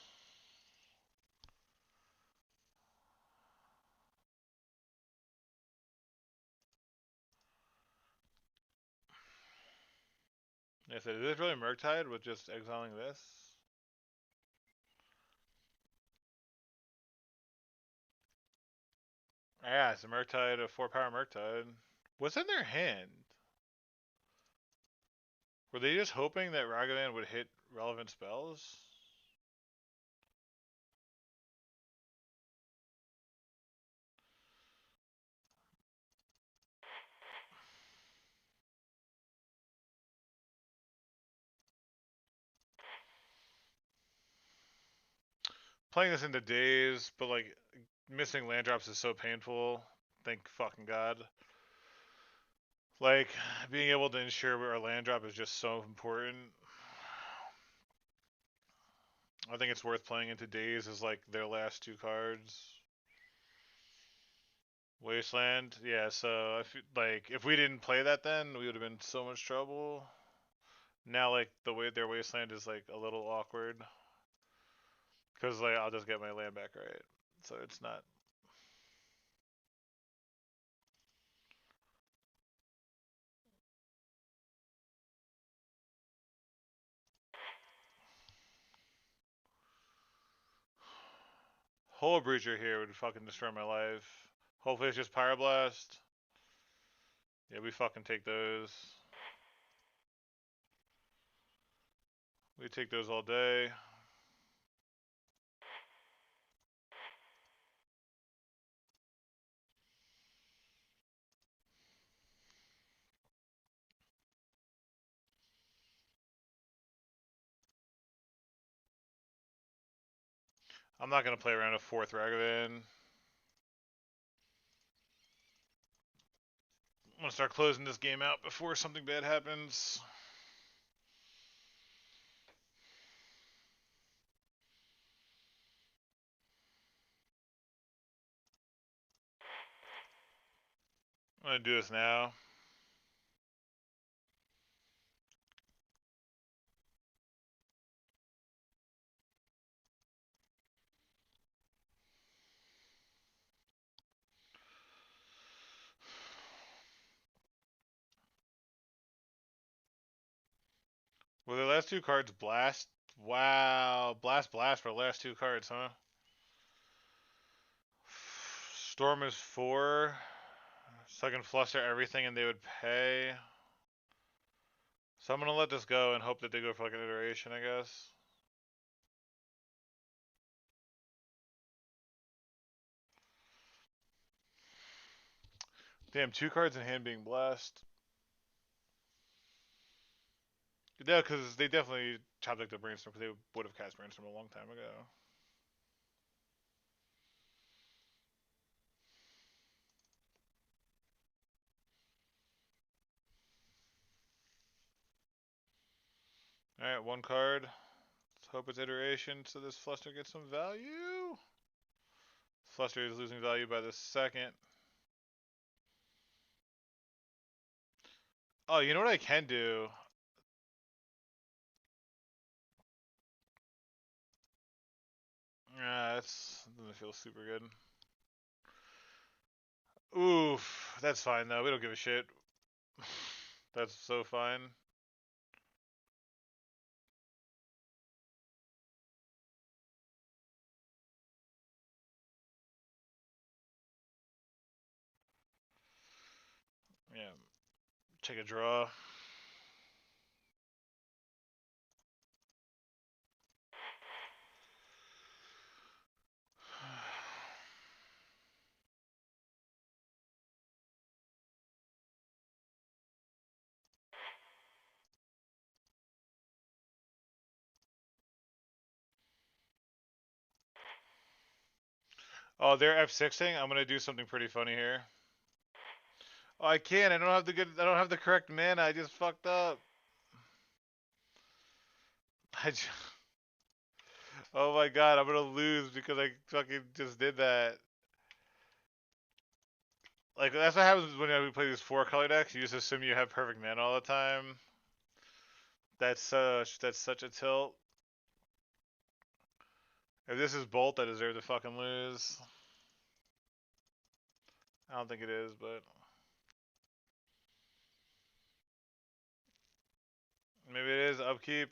I said, is this really Murktide with just exiling this? Yeah, it's a Murktide, a 4-power Murktide. What's in their hand? Were they just hoping that Ragavan would hit relevant spells? Playing this into days, but like missing land drops is so painful. Thank fucking god. Like being able to ensure our land drop is just so important. I think it's worth playing into days as like their last 2 cards. Wasteland, yeah. So if we didn't play that, then we would have been so much trouble. Now like the way their Wasteland is like a little awkward because like I'll just get my land back right, so it's not. Hole Breacher here would fucking destroy my life. Hopefully it's just Pyroblast. Yeah, we fucking take those. We take those all day. I'm not gonna play around a 4th Ragavan. I'm gonna start closing this game out before something bad happens. I'm gonna do this now. Were the last 2 cards Blast? Wow, Blast for the last 2 cards, huh? Storm is 4. So I can fluster everything and they would pay. So I'm gonna let this go and hope that they go for like an iteration, I guess. Damn, 2 cards in hand being Blast. Yeah, because they definitely chopped like the Brainstorm because they would have cast Brainstorm a long time ago. Alright, 1 card. Let's hope it's iteration so this Fluster gets some value. Fluster is losing value by the second. Oh, you know what I can do? That doesn't feel super good. Oof, that's fine though. We don't give a shit. That's so fine. Yeah, take a draw. Oh, they're F6ing? I'm gonna do something pretty funny here. Oh, I can't. I don't have the good. I don't have the correct mana. I just fucked up. I just, oh my god, I'm gonna lose because I fucking just did that. Like that's what happens when we play these 4-color decks. You just assume you have perfect mana all the time. That's such a tilt. If this is Bolt, I deserve to fucking lose. I don't think it is, but maybe it is. Upkeep.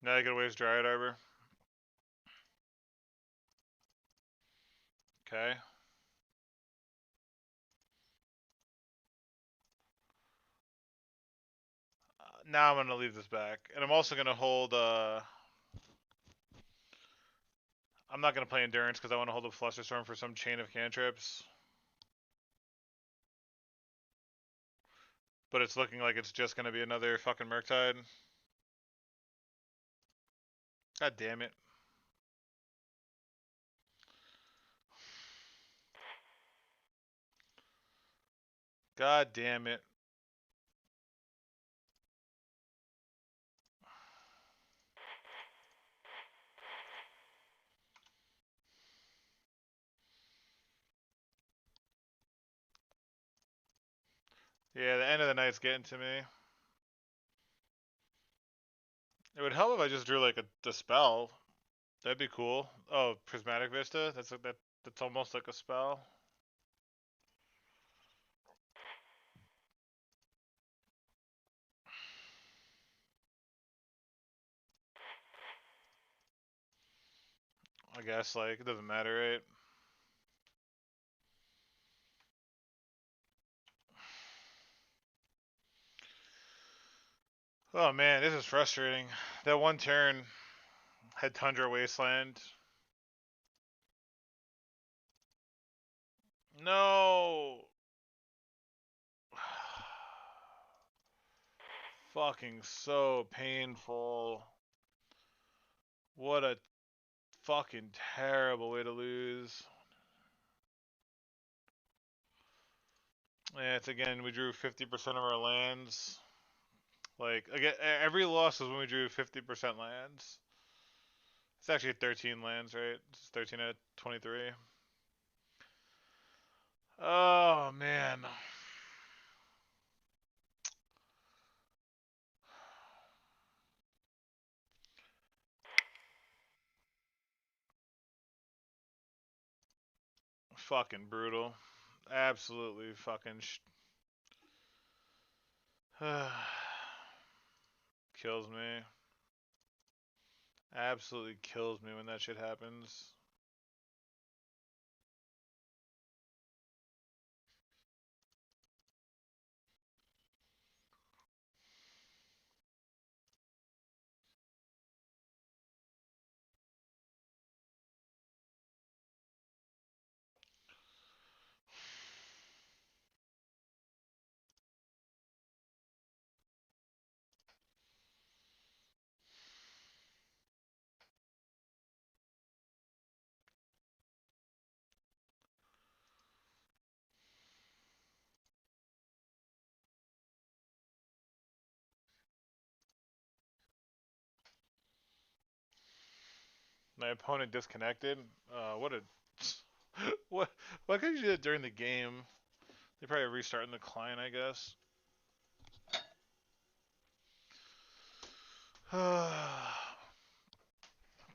Now I gotta waste Dryad Arbor. Okay. Now I'm gonna leave this back, and I'm also gonna hold. I'm not gonna play Endurance because I want to hold a Flusterstorm for some chain of cantrips. But it's looking like it's just gonna be another fucking Murktide. God damn it. God damn it. Yeah, the end of the night's getting to me. It would help if I just drew like a spell. That'd be cool. Oh, Prismatic Vista. That's almost like a spell. I guess like it doesn't matter, right? Oh man, this is frustrating. That one turn had Tundra Wasteland. No. Fucking so painful. What a fucking terrible way to lose. Yeah, it's again, we drew 50% of our lands. Like, again, every loss is when we drew 50% lands. It's actually 13 lands, right? It's 13 out of 23. Oh, man. Fucking brutal. Absolutely fucking kills me. Absolutely kills me when that shit happens. My opponent disconnected. What a what? Why couldn't you do it during the game? They probably restarting the client, I guess.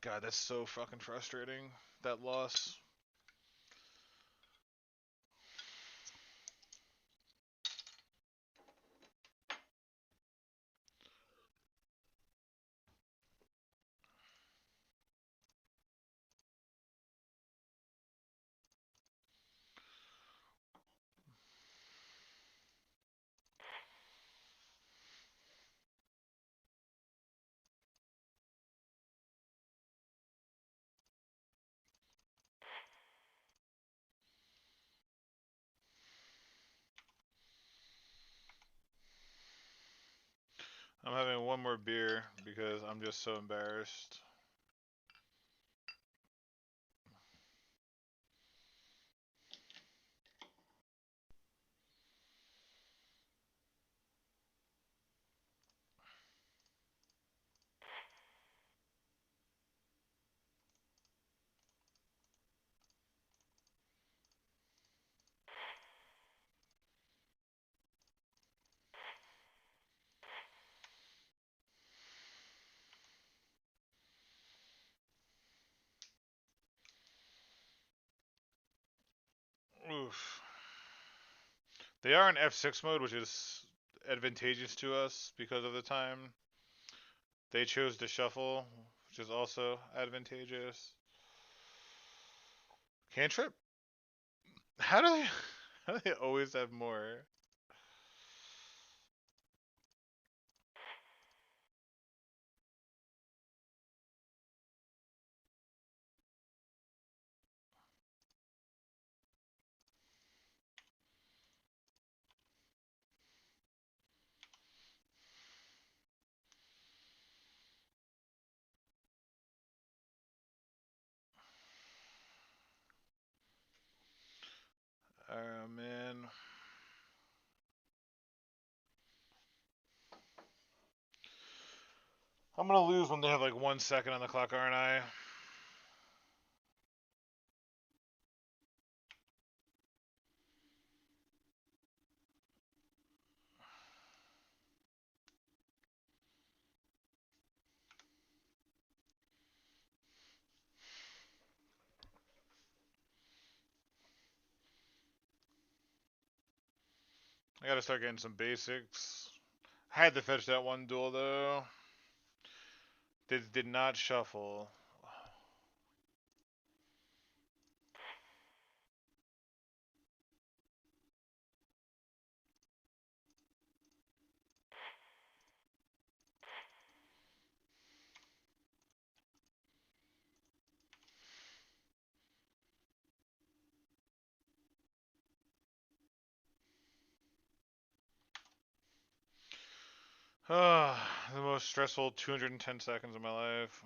God, that's so fucking frustrating. That loss. one more beer because I'm just so embarrassed. Oof. They are in F6 mode, which is advantageous to us because of the time. They chose to shuffle, which is also advantageous. Cantrip? How do they how do they always have more? Oh man. I'm gonna lose when they have like 1 second on the clock, aren't I? I gotta start getting some basics. I had to fetch that one duel though. They did not shuffle. The most stressful 210 seconds of my life.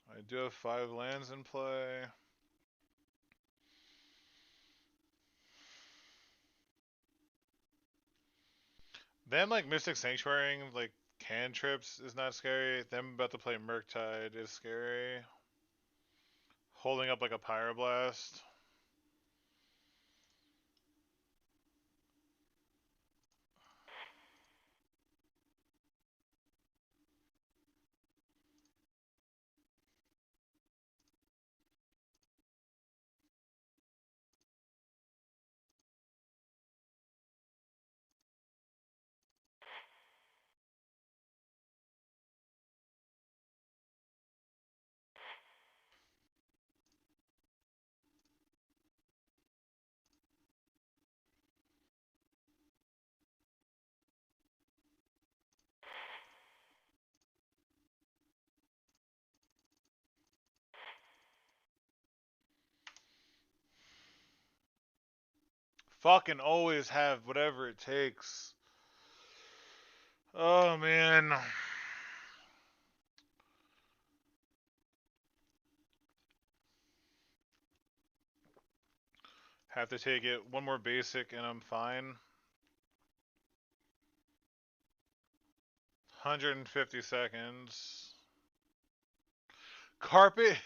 I do have 5 lands in play. Them like Mystic Sanctuary, like cantrips is not scary. Them about to play Murktide is scary. Holding up like a Pyroblast. Fucking always have whatever it takes. Oh man. Have to take it. One more basic and I'm fine. 150 seconds. Carpet.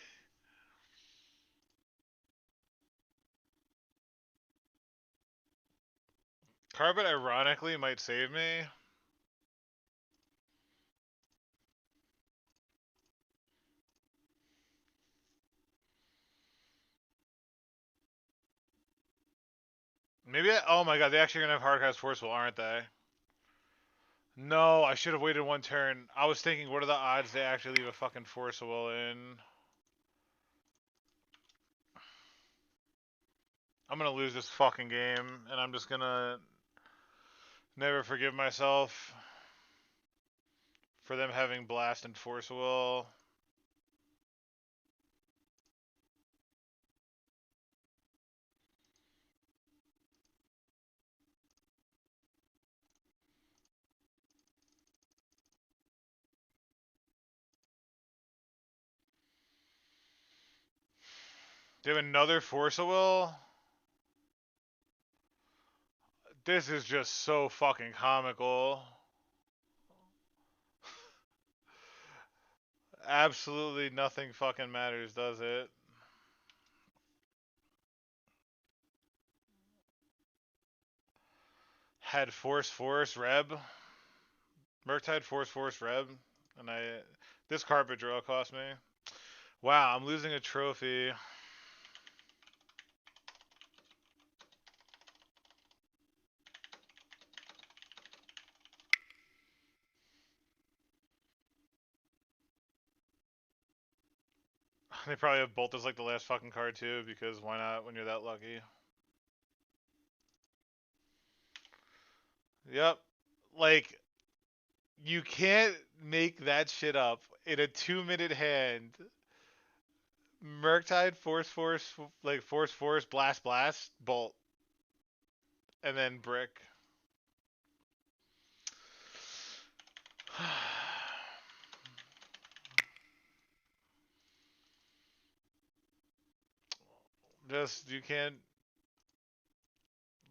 Carpet ironically might save me. Maybe oh my god, they actually gonna have Hardcast Forceful, aren't they? No, I should have waited one turn. I was thinking, what are the odds they actually leave a fucking Forceful in? I'm gonna lose this fucking game, and I'm just gonna never forgive myself for them having Blast and Force Will. Do you have another Force of Will? This is just so fucking comical. Absolutely nothing fucking matters, does it? Had Force Reb. Murktide Force Reb. And this carpet draw cost me. Wow, I'm losing a trophy. They probably have Bolt as like the last fucking card too, because why not when you're that lucky? Yep. Like, you can't make that shit up in a 2-minute hand. Murktide, Force, Blast, Bolt. And then Brick. Just, you can't.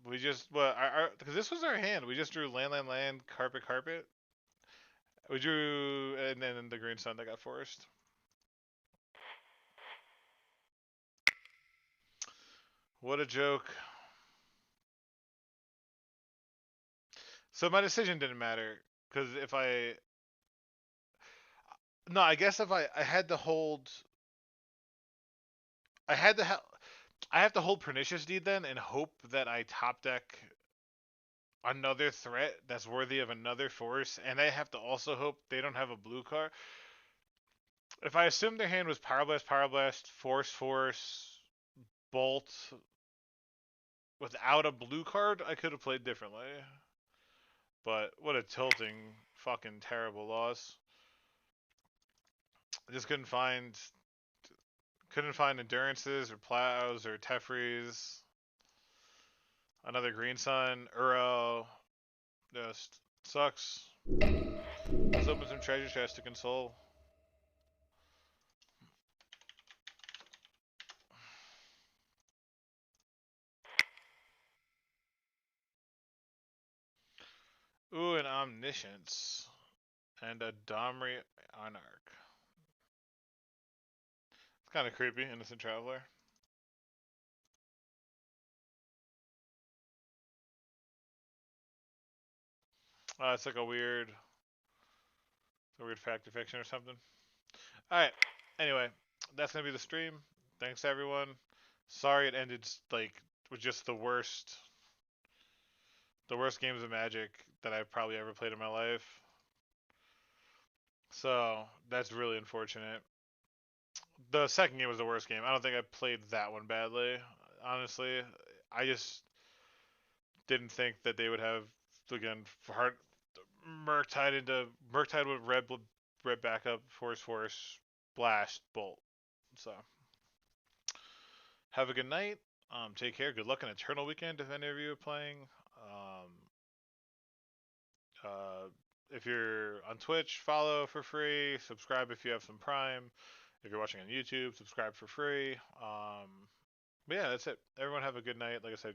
We just, what, because this was our hand. We just drew land, carpet. We drew, and then the green sun that got forced. What a joke. So my decision didn't matter, because if I, no, I guess if I had to hold, I had to I have to hold Pernicious Deed then and hope that I top deck another threat that's worthy of another force, and I have to also hope they don't have a blue card. If I assume their hand was Power Blast, Force, Bolt, without a blue card, I could have played differently. But what a tilting, fucking terrible loss. I just couldn't find endurances or plows or Tefries. Another green sun, Uro. Just sucks. Let's open some treasure chests to console. Ooh, an Omniscience. And a Domri Anarch. It's kind of creepy, Innocent Traveler. It's like a weird fact fiction or something. Alright, anyway, that's gonna be the stream. Thanks everyone. Sorry it ended like with just the worst games of Magic that I've probably ever played in my life. So that's really unfortunate. The second game was the worst game. I don't think I played that one badly. Honestly, I just didn't think that they would have again hard Murktide with red backup, force, blast, bolt. So have a good night. Take care. Good luck in Eternal Weekend if any of you are playing. Um, uh, if you're on Twitch, follow for free. Subscribe if you have some Prime. If you're watching on YouTube, subscribe for free. But yeah, that's it. Everyone have a good night. Like I said,